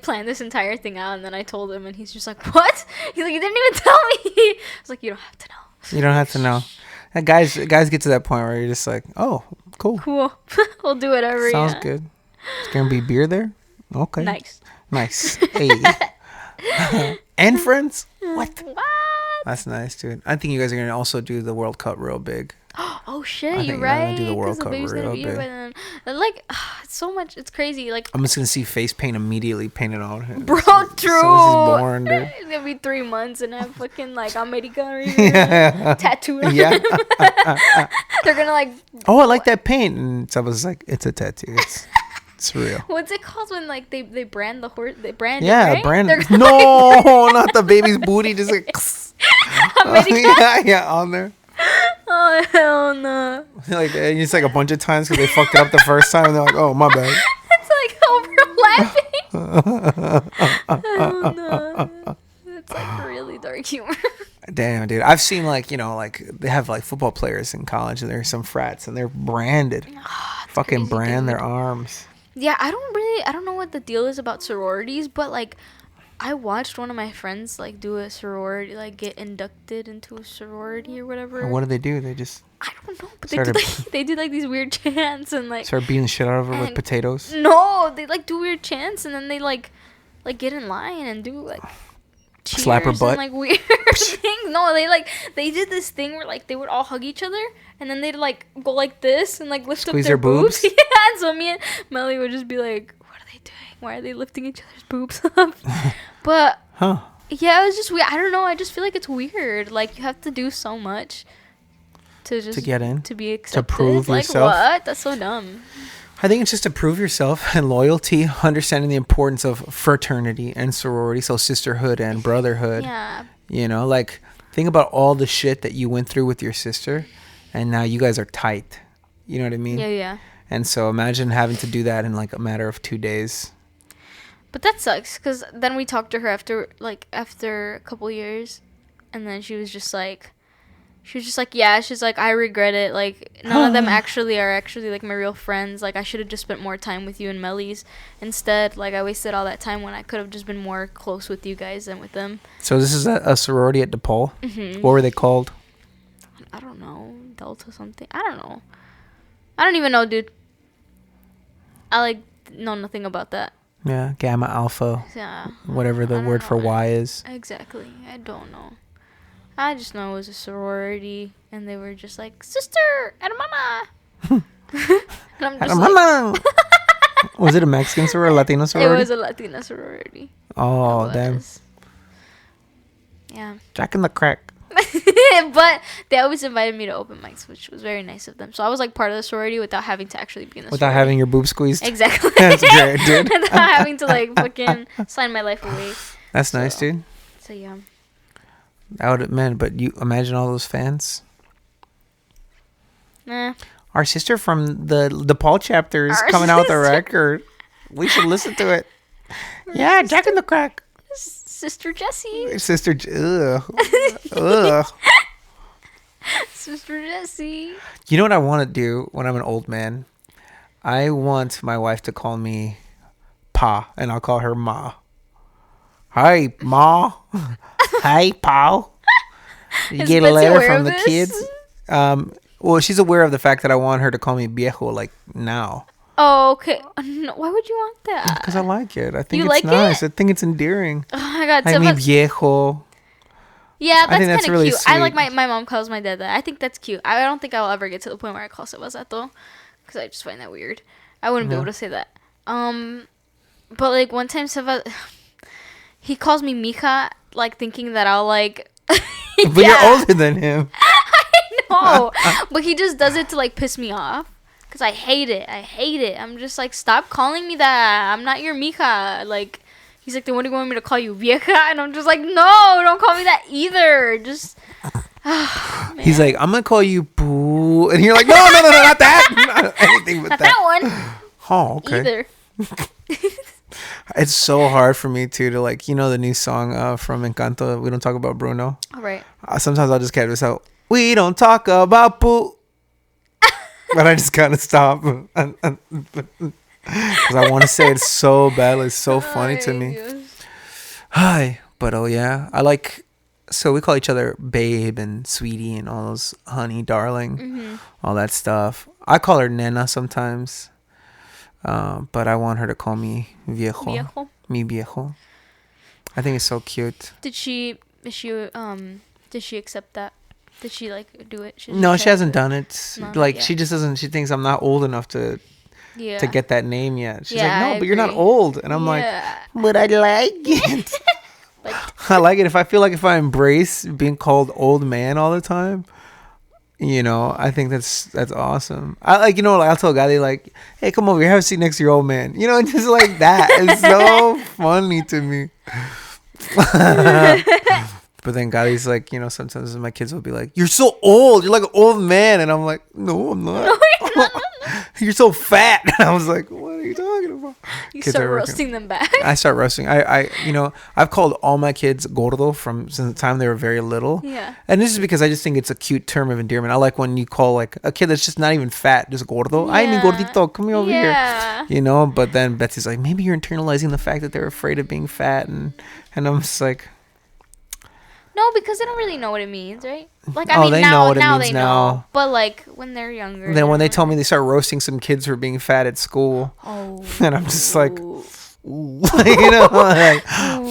planned this entire thing out, and then I told him, and he's just like, "What?" He's like, "You didn't even tell me." I was like, "You don't have to know." You don't have to know. And guys get to that point where you're just like, "Oh, cool, we'll do whatever." Sounds good. It's gonna be beer there. Okay, nice. Hey, and friends. What? That's nice, dude. I think you guys are gonna also do the World Cup real big. Oh shit, you're right. Do the World Cup real big. Like, it's so much. It's crazy. Like, I'm just gonna see face paint immediately painted on. Bro, true. Born, dude. It's gonna be 3 months and have fucking like American tattoo. Yeah. They're gonna like. Oh, I like that paint, and so I was like, it's a tattoo. It's real. What's it called when like they brand the horse? They brand. Yeah, right? brand. No, not the baby's booty. Just like. Yeah, on there. Oh hell no! Like it's like a bunch of times because they fucked it up the first time, and they're like, "Oh my bad." It's like overlapping. Hell no! It's like really dark humor. Damn, dude! I've seen like like they have like football players in college, and there's some frats, and they're branded. Fucking crazy, brand dude. Their arms. Yeah, I don't know what the deal is about sororities, but like. I watched one of my friends like do a sorority, like get inducted into a sorority or whatever. And what do? They just I don't know, but they do like these weird chants and like start beating the shit out of her with potatoes. No, they like do weird chants and then they like get in line and do like slap her butt and like weird things. No, they did this thing where like they would all hug each other and then they'd like go like this and like lift squeeze up their boobs. Yeah, and so me and Melly would just be like, what are they doing? Why are they lifting each other's boobs up? But yeah, it was just weird. I don't know. I just feel like it's weird. Like you have to do so much to get in, to be accepted. To prove like, yourself. What? That's so dumb. I think it's just to prove yourself and loyalty, understanding the importance of fraternity and sorority, so sisterhood and brotherhood. Yeah. You know, like think about all the shit that you went through with your sister, and now you guys are tight. You know what I mean? Yeah. And so imagine having to do that in like a matter of 2 days. But that sucks because then we talked to her after a couple years, and then she was just like, yeah, she's like, I regret it. Like none of them are actually like my real friends. Like I should have just spent more time with you and Melly's instead. Like I wasted all that time when I could have just been more close with you guys than with them. So this is a sorority at DePaul. Mm-hmm. What were they called? I don't know, Delta something. I don't know. I don't even know, dude. I know nothing about that. Yeah, Gamma, Alpha. Yeah. Whatever the word for Y is. Exactly. I don't know. I just know it was a sorority, and they were just like, sister, hermana. And I'm just hermana. Like, was it a Mexican sorority or a Latino sorority? It was a Latina sorority. Oh, damn. Yeah. Jack in the Crack. But they always invited me to open mics, which was very nice of them. So I was like part of the sorority without having to actually be in the sorority. Without having your boob squeezed? Exactly. That's great, dude. Without having to like fucking sign my life away. That's nice, dude. So yeah. I would admit, but you imagine all those fans. Nah. Our sister from the DePaul chapter is coming out with a record. We should listen to it. Yeah, Jack in the Crack. Sister Jessie. Ugh. Sister Jessie. You know what I want to do when I'm an old man? I want my wife to call me Pa, and I'll call her Ma. Hi, Ma. Hi, Pa. You get a letter from the kids. Well, she's aware of the fact that I want her to call me viejo, like now. Oh, okay. No, why would you want that? Because I like it. I think You it's like nice. it? I think it's endearing. Oh my god. Like mi viejo. Yeah, I think that's that's kind of really cute. I like sweet. my mom calls my dad that. I think that's cute. I don't think I'll ever get to the point where I call Sebas though, because I just find that weird. I wouldn't be Yeah. able to say that. But like one time Sebas, he calls me mija, like thinking that I'll like. But you're older than him. No, but he just does it to like piss me off. Cause I hate it. I hate it. I'm just like, stop calling me that. I'm not your mija. Like, he's like, then what do you want me to call you, vieja? And I'm just like, no, don't call me that either. Just. He's like, I'm gonna call you boo, and you're like, no, not that. Not anything but Not that. that one Oh, okay. either. It's so hard for me too to like, the new song from Encanto. We don't talk about Bruno. All right. Sometimes I'll just cut this out. We don't talk about boo. But I just gotta stop because I want to say it so badly. It's so funny to me. Hi, but oh yeah, I like. So we call each other babe and sweetie and all those honey, darling, all that stuff. I call her nena sometimes, but I want her to call me viejo. Viejo. Mi viejo. I think it's so cute. Did she accept that? Did she like do it? No, she hasn't done it. No, Like yeah. she just doesn't. She thinks I'm not old enough to Yeah. get that name yet. She's Yeah, like, no, I but you're not agree. old. And I'm like, Yeah. but I like it. Like, I like it. If if I embrace being called old man all the time, I think that's awesome. I like, like I'll tell Gali like, hey, come over here, have a seat next to your old man. Just like that. It's so funny to me. But then Gali's like, sometimes my kids will be like, you're so old. You're like an old man. And I'm like, no, I'm not. You're so fat. And I was like, what are you talking about? you Kids start are working. roasting them back. I start roasting. I've called all my kids gordo since the time they were very little. Yeah. And this is because I just think it's a cute term of endearment. I like when you call like a kid that's just not even fat, just gordo. Ay, mi Yeah. gordito, come over Yeah. here. But then Betsy's like, maybe you're internalizing the fact that they're afraid of being fat. And I'm just like, No, because they don't really know what it means, right? Like, I Oh, mean, they now, know what it now means they now. know. But like when they're younger. then when they don't tell me they start roasting some kids for being fat at school. Oh. And I'm just like, Ooh. ooh. Like,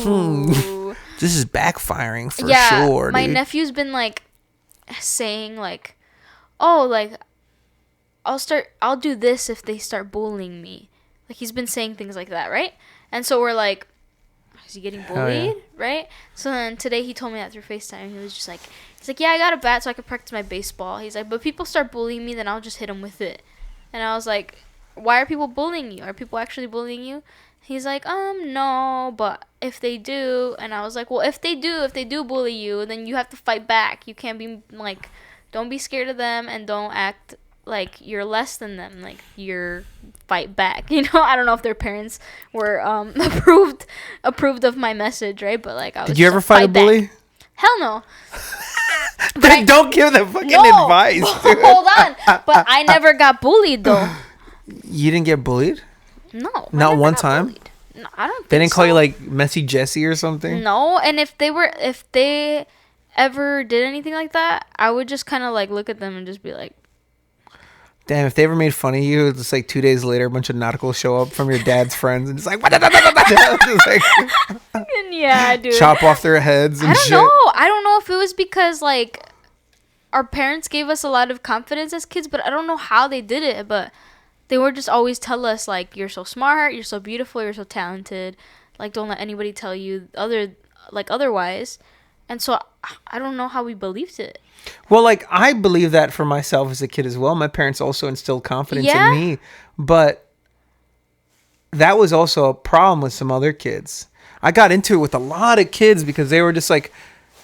Ooh. this is backfiring for Yeah, sure, my dude. nephew's been like saying like, oh, like I'll do this if they start bullying me. Like he's been saying things like that, right? And so we're like, is he getting Hell yeah. bullied, right? So then today he told me that through FaceTime. He was just like, he's like, yeah, I got a bat so I can practice my baseball. He's like, but people start bullying me, then I'll just hit them with it. And I was like, why are people bullying you? Are people actually bullying you? He's like, no, but if they do, and I was like, well, if they do bully you, then you have to fight back. You can't be like, don't be scared of them and don't act like you're less than them. Like you're fight back. I don't know if their parents were approved of my message, right? But like, I was Did you just ever like, fight a back. bully? Hell no. Then don't give them fucking No. advice, dude. Hold on. But I never got bullied though. You didn't get bullied? No. I Not never one got time? bullied. No, I don't think They didn't call so. you like Messy Jessie or something? No, and if they ever did anything like that, I would just kind of like look at them and just be like, Damn, if they ever made fun of you, it's like 2 days later, a bunch of nauticals show up from your dad's friends and it's like, just like yeah, dude. chop off their heads and I don't shit. know. I don't know if it was because like our parents gave us a lot of confidence as kids, but I don't know how they did it. But they would just always tell us like, you're so smart, you're so beautiful, you're so talented. Like, don't let anybody tell you otherwise. And so I don't know how we believed it. Well, like, I believe that for myself as a kid as well. My parents also instilled confidence Yeah? in me. But that was also a problem with some other kids. I got into it with a lot of kids because they were just like,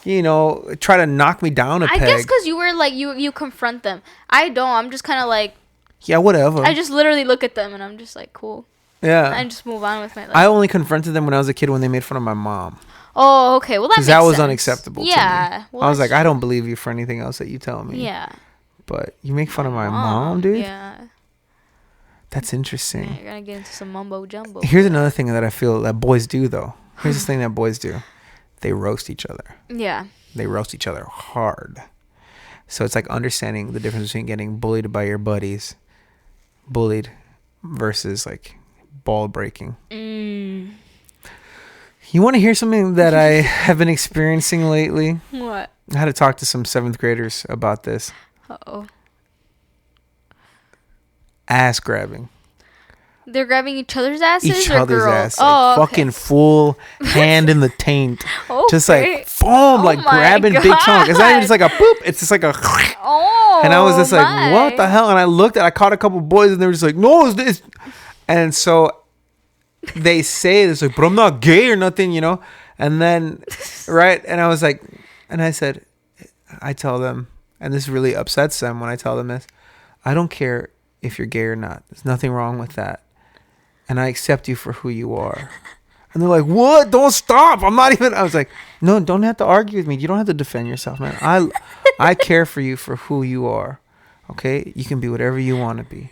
try to knock me down a I peg. guess because you were like, you confront them. I don't. I'm just kind of like, Yeah, whatever. I just literally look at them and I'm just like, cool. Yeah. And just move on with my life. I only confronted them when I was a kid when they made fun of my mom. Oh, okay. Well, that Because makes that was sense. unacceptable to Yeah. me. Well, I was that's like, I don't believe you for anything else that you tell me. Yeah. But you make fun of my mom, dude? Yeah. That's interesting. Yeah, you're gonna get into some mumbo jumbo. Here's another thing that I feel that boys do, though. Here's this thing that boys do. They roast each other. Yeah. They roast each other hard. So it's like understanding the difference between getting bullied by your buddies, bullied versus like ball breaking. Mm. You want to hear something that I have been experiencing lately? What? I had to talk to some 7th graders about this. Uh-oh. Ass grabbing. They're grabbing each other's asses Each or other's girls? ass. Oh, Like okay. fucking full hand in the taint. Just Okay. like foam, Oh like my grabbing big chunk. It's not even just like a boop. It's just like a. Oh, And I was just like, my. what the hell? And I looked and I caught a couple boys and they were just like, no, it's this. And so they say this, like, but I'm not gay or nothing, you know? And then, right? And I was like, and I said, I tell them, and this really upsets them when I tell them this, I don't care if you're gay or not. There's nothing wrong with that. And I accept you for who you are. And they're like, what? Don't stop. I'm not even. I was like, no, don't have to argue with me. You don't have to defend yourself, man. I care for you for who you are. Okay? You can be whatever you want to be.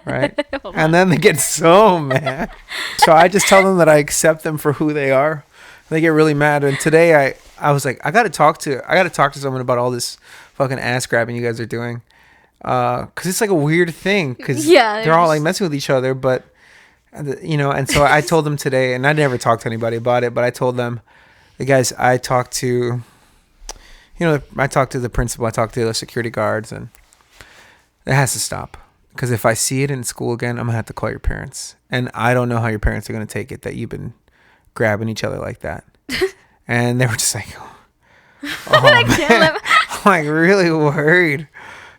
Right? And then they get so mad. So I just tell them that I accept them for who they are. They get really mad. And today I was like, I got to talk to someone about all this fucking ass grabbing you guys are doing. Because it's like a weird thing. Because they're all like messing with each other. But, you know, and so I told them today, and I never talked to anybody about it, but I told them, the guys, I talked to the principal, I talked to the security guards, and it has to stop. Because if I see it in school again, I'm going to have to call your parents. And I don't know how your parents are going to take it that you've been grabbing each other like that. And they were just like, man. I'm like really worried.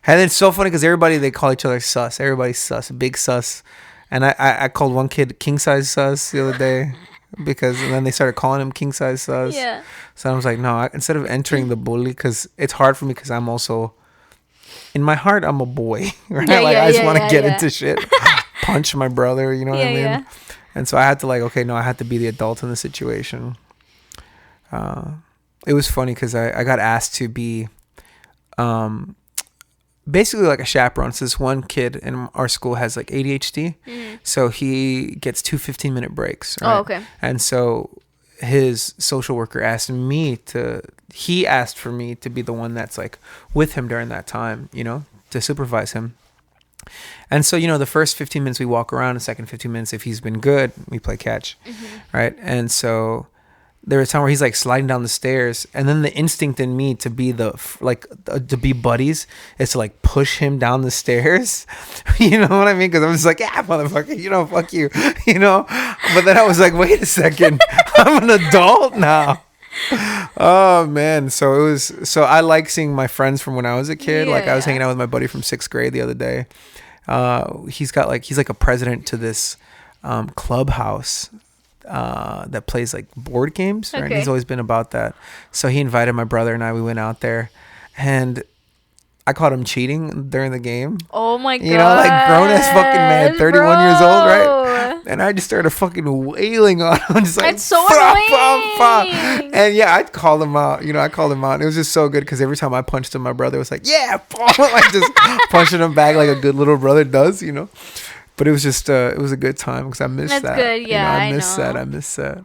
And it's so funny because everybody, they call each other sus. Everybody's sus, big sus. And I called one kid king size sus the other day and then they started calling him king size sus. Yeah. So I was like, no, instead of entering the bully, because it's hard for me because I'm also, in my heart, I'm a boy. Right? I just want to get into shit, punch my brother, you know what I mean? Yeah. And so I had to I had to be the adult in the situation. It was funny because I got asked to be basically like a chaperone. So this one kid in our school has like ADHD. So he gets 2 15-minute breaks. Right? Oh, okay. And so his social worker asked for me to be the one that's like with him during that time, you know, to supervise him. And so, you know, the first 15 minutes we walk around, the second 15 minutes, if he's been good, we play catch. Right. And so there was a time where he's like sliding down the stairs, and then the instinct in me to be to be buddies is to like push him down the stairs. You know what I mean? Because I'm just like, yeah, motherfucker, you know, fuck you, you know. But then I was like, wait a second, I'm an adult now. Oh man, so I like seeing my friends from when I was a kid. Like I was hanging out with my buddy from 6th grade the other day. He's like a president to this clubhouse that plays like board games, right? He's always been about that. So he invited my brother and I. We went out there, and I caught him cheating during the game. Oh my god! You know, like grown ass fucking man, 31 years old, right? And I just started fucking wailing on him, just like, it's so annoying. And yeah, I called him out. You know, I called him out. And it was just so good because every time I punched him, my brother was like, yeah, like just punching him back like a good little brother does, you know. But it was just, it was a good time because I missed that. That's good, yeah, you know, I miss that.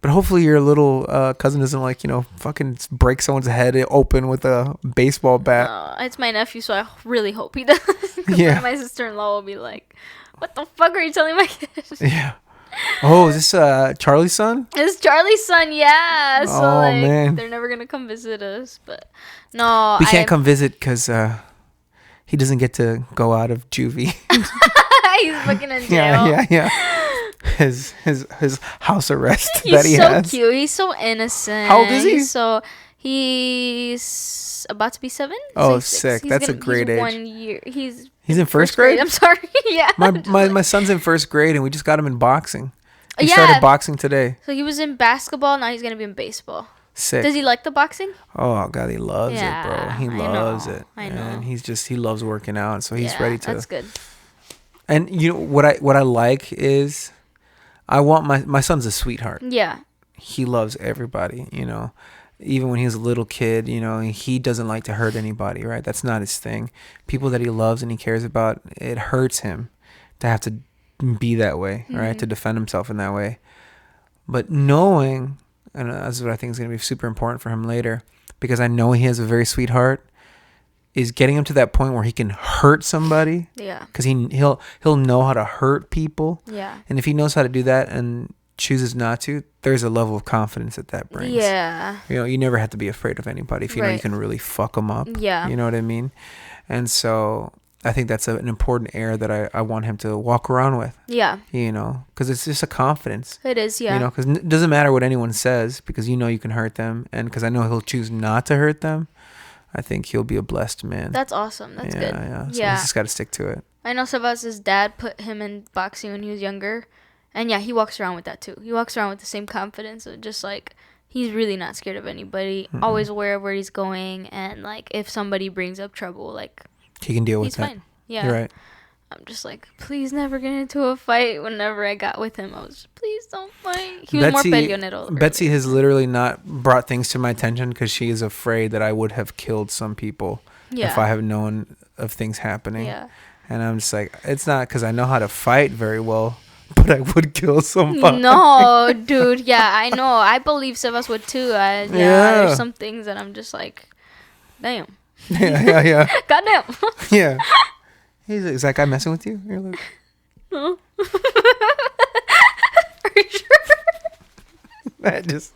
But hopefully your little cousin doesn't like, you know, fucking break someone's head open with a baseball bat. It's my nephew, so I really hope he does. Yeah. My sister-in-law will be like, what the fuck are you telling my kid? Yeah. Oh, is this Charlie's son? It's Charlie's son, yeah. So man. They're never going to come visit us. But no. We can't come visit because he doesn't get to go out of juvie. He's fucking in jail. Yeah. His house arrest has. He's so cute. He's so innocent. How old is he? He's about to be 7. Oh, sick. That's a great age. 1 year. He's in first grade? I'm sorry. Yeah. My son's in first grade, and we just got him in boxing. He started boxing today. So he was in basketball. Now he's gonna be in baseball. Sick. Does he like the boxing? Oh god, he loves it, bro. He loves it. I know. And he loves working out, so he's ready to. That's good. And you know what I like is, I want my son's a sweetheart. Yeah. He loves everybody, you know. Even when he was a little kid, you know, he doesn't like to hurt anybody, right? That's not his thing. People that he loves and he cares about, it hurts him to have to be that way, right? To defend himself in that way. But knowing, and that's what I think is going to be super important for him later, because I know he has a very sweet heart, is getting him to that point where he can hurt somebody. Yeah. Because he'll know how to hurt people. Yeah. And if he knows how to do that and chooses not to, there's a level of confidence that brings. Yeah. You know, you never have to be afraid of anybody if you know you can really fuck them up. Yeah. You know what I mean? And so I think that's an important air that I want him to walk around with. Yeah. You know, because it's just a confidence. It is, yeah. You know, because it doesn't matter what anyone says, because you know you can hurt them. And because I know he'll choose not to hurt them, I think he'll be a blessed man. That's awesome. That's good. Yeah. So yeah. he's just got to stick to it. I know Sebas' dad put him in boxing when he was younger. And yeah, he walks around with that too. He walks around with the same confidence of just like, he's really not scared of anybody. Mm-hmm. Always aware of where he's going. And like, if somebody brings up trouble, like, he can deal with he's that. Fine. Yeah. You're right. I'm just like, please never get into a fight. Whenever I got with him, I was just, please don't fight. He was more peleonero. Betsy has literally not brought things to my attention because she is afraid that I would have killed some people if I have known of things happening. Yeah. And I'm just like, it's not because I know how to fight very well, but I would kill somebody. No, dude. Yeah, I know. I believe Sebas would too. There's some things that I'm just like, damn. Yeah. Goddamn. Yeah. Is that guy messing with you? You're like, no. For sure. Man, just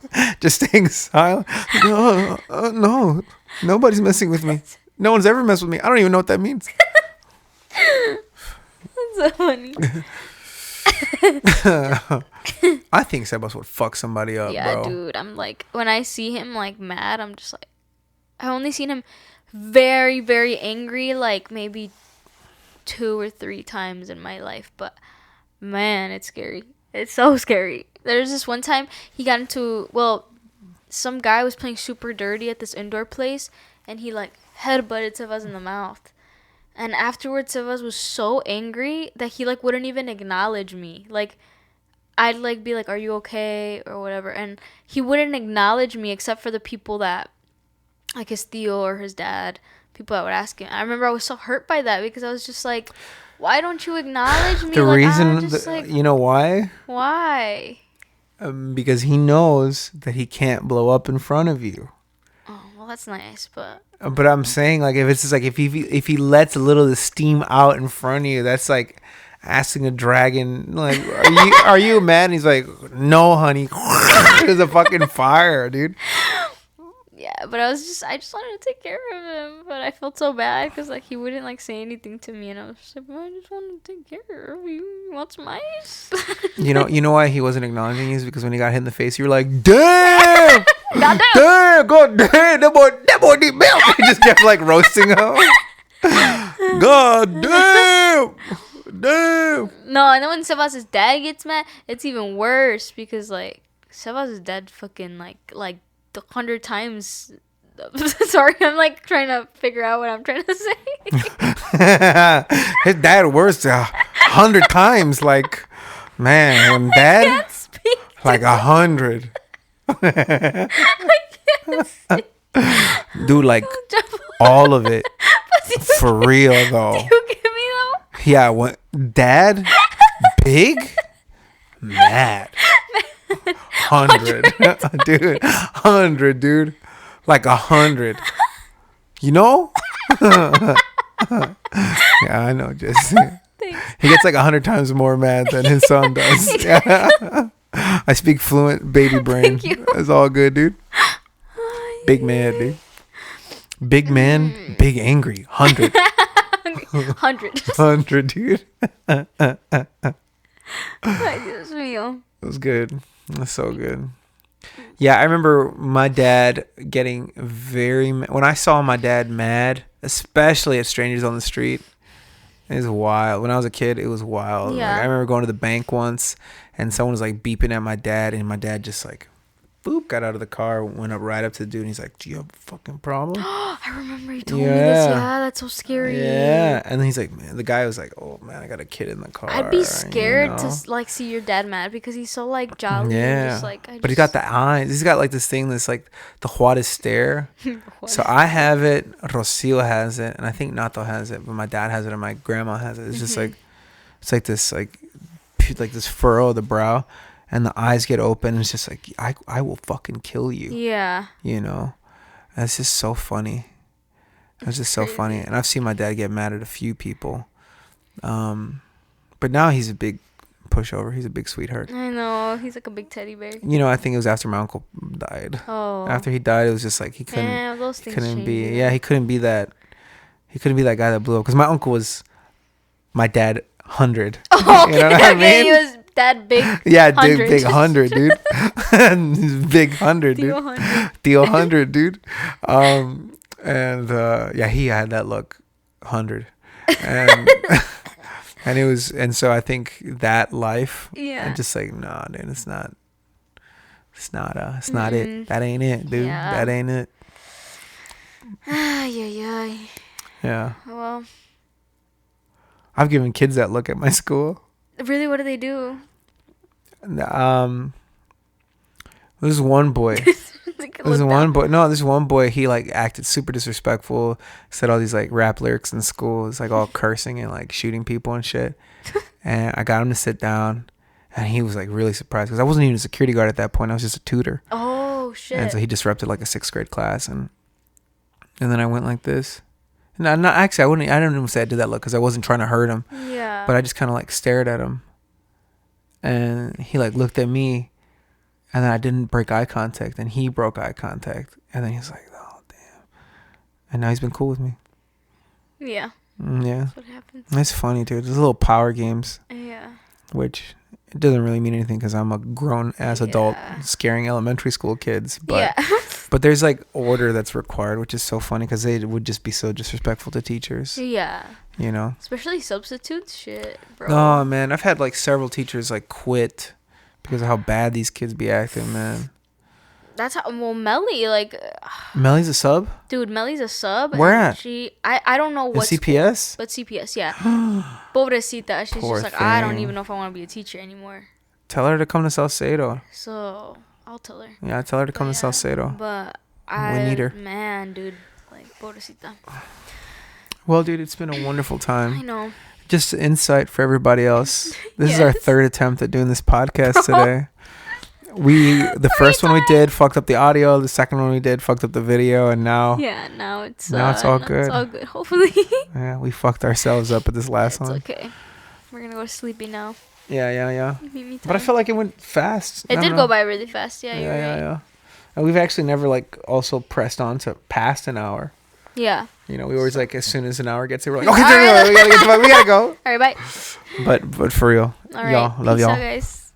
staying silent. No, nobody's messing with me. No one's ever messed with me. I don't even know what that means. That's so funny. I think Sebas would fuck somebody up, yeah, bro. dude. I'm like, when I see him like mad, I'm just like, I've only seen him very, very angry, like maybe 2 or 3 times in my life, but man, it's scary. It's so scary. There's this one time he got into, some guy was playing super dirty at this indoor place, and he like headbutted Sebas in the mouth. And afterwards, Sebas was so angry that he like wouldn't even acknowledge me. Like, I'd like be like, "Are you okay?" or whatever, and he wouldn't acknowledge me except for the people that, like his tío or his dad. People that would ask him. I remember I was so hurt by that because I was just like, why don't you acknowledge me? The like, reason, you know why? Why? Because he knows that he can't blow up in front of you. Oh, well, that's nice, but I'm saying, like, if it's just like if he lets a little of the steam out in front of you, that's like asking a dragon, like, are you mad? And he's like, no, honey. There's a fucking fire, dude. Yeah, but I just wanted to take care of him, but I felt so bad because like he wouldn't like say anything to me, and I was just like, well, I just want to take care of you. You want some ice? You know why he wasn't acknowledging you is because when he got hit in the face, you were like, damn, goddamn, god damn, that boy need milk. He just kept like roasting him. God damn. No, and then when Sebas' dad gets mad, it's even worse because like Sebas' dad fucking like 100 times. Sorry, I'm like trying to figure out what I'm trying to say. His dad worse 100 times. Like, man, when dad can't speak like 100. Dude, like all of it. For real though. Do you get me though? Yeah, when dad big mad. 100. Dude, 100, dude. Like 100. You know? Yeah, I know. Just he gets like 100 times more mad than his son does. Yeah. I speak fluent baby brain. It's all good, dude. Big mad, dude. Big man, big angry. 100. 100, dude. It was good. It was so good. Yeah, I remember my dad getting very when I saw my dad mad, especially at strangers on the street. It was wild. When I was a kid, it was wild. Yeah. Like, I remember going to the bank once, and someone was like beeping at my dad, and my dad just like, boop, got out of the car, went up right up to the dude, and he's like, "Do you have a fucking problem?" I remember you told me this. Yeah, that's so scary. Yeah, and then he's like, man, the guy was like, "Oh man, I got a kid in the car." I'd be scared to like see your dad mad because he's so like jolly. Yeah, and just, like, but he got the eyes. He's got like this thing that's like the Juarez stare. So I have it. Rocio has it, and I think Nato has it, but my dad has it and my grandma has it. It's just like, it's like this like this furrow of the brow. And the eyes get open, and it's just like, I will fucking kill you. Yeah. You know? That's just so funny. It was just so Crazy. funny. And I've seen my dad get mad at a few people. But now he's a big pushover. He's a big sweetheart. I know. He's like a big teddy bear. You know, I think it was after my uncle died. Oh. After he died, it was just like he couldn't. Yeah, those things Couldn't be. change. Yeah, he couldn't be that. He couldn't be that guy that blew up. Because my uncle was my dad 100. Oh, okay. You know what I Okay, he mean? was that big. Yeah, 100. big 100, dude. Big 100, dude. Theo 100. Theo 100, dude. Yeah, he had that look 100. And and it was, and so I think that life, Yeah. I'm just like, nah, dude, it's not it. That ain't it, dude. Yeah. That ain't it. Ay. Yeah. Well, I've given kids that look at my school. really, what do they do? There's one boy. Like, There's look one down. boy. No, there's one boy. He like acted super disrespectful. Said all these like rap lyrics in school. It's like all cursing and like shooting people and shit. And I got him to sit down, and he was like really surprised because I wasn't even a security guard at that point. I was just a tutor. Oh shit. And so he disrupted like a 6th grade class, and then I went like this. No, not actually. I didn't even say I did that look because I wasn't trying to hurt him. Yeah. But I just kind of like stared at him, and he like looked at me, and then I didn't break eye contact, and he broke eye contact, and then he's like, "Oh damn!" And now he's been cool with me. Yeah. Yeah, That's what happens. it's funny, dude. There's little power games, Yeah. which it doesn't really mean anything because I'm a grown ass adult Yeah. scaring elementary school kids. But Yeah. but there's like order that's required, which is so funny because they would just be so disrespectful to teachers. Yeah. You know. Especially substitutes. Shit, bro. Oh man, I've had like several teachers like quit because of how bad these kids be acting, man. That's how. Well, Melly, like, Melly's a sub? dude, Melly's a sub. Where and at? I don't know In what. CPS? But CPS, yeah. Pobrecita. She's Poor just like, I don't thing. even know if I want to be a teacher anymore. Tell her to come to Salcedo. So I'll tell her. Yeah, tell her to come to Salcedo. But need her. Man, dude, like, pobrecita. Well, dude, it's been a wonderful I time. know. Just insight for everybody else. This is our Yes. 3rd attempt at doing this podcast today. The first one we did fucked up the audio. The second one we did fucked up the video, and now Yeah, now it's all good. It's all good. Hopefully. yeah, we fucked ourselves up at this last It's one. okay. We're gonna go sleepy now. Yeah. Me But I time. felt like it went fast. I It don't did know. go by really fast. Yeah, you're right. Yeah. And we've actually never like also pressed on to past an hour. Yeah. You know, we always like as soon as an hour gets here, we're like, okay, All right. we gotta go. All right, bye. But for real, All right. y'all love Peace y'all. out, guys.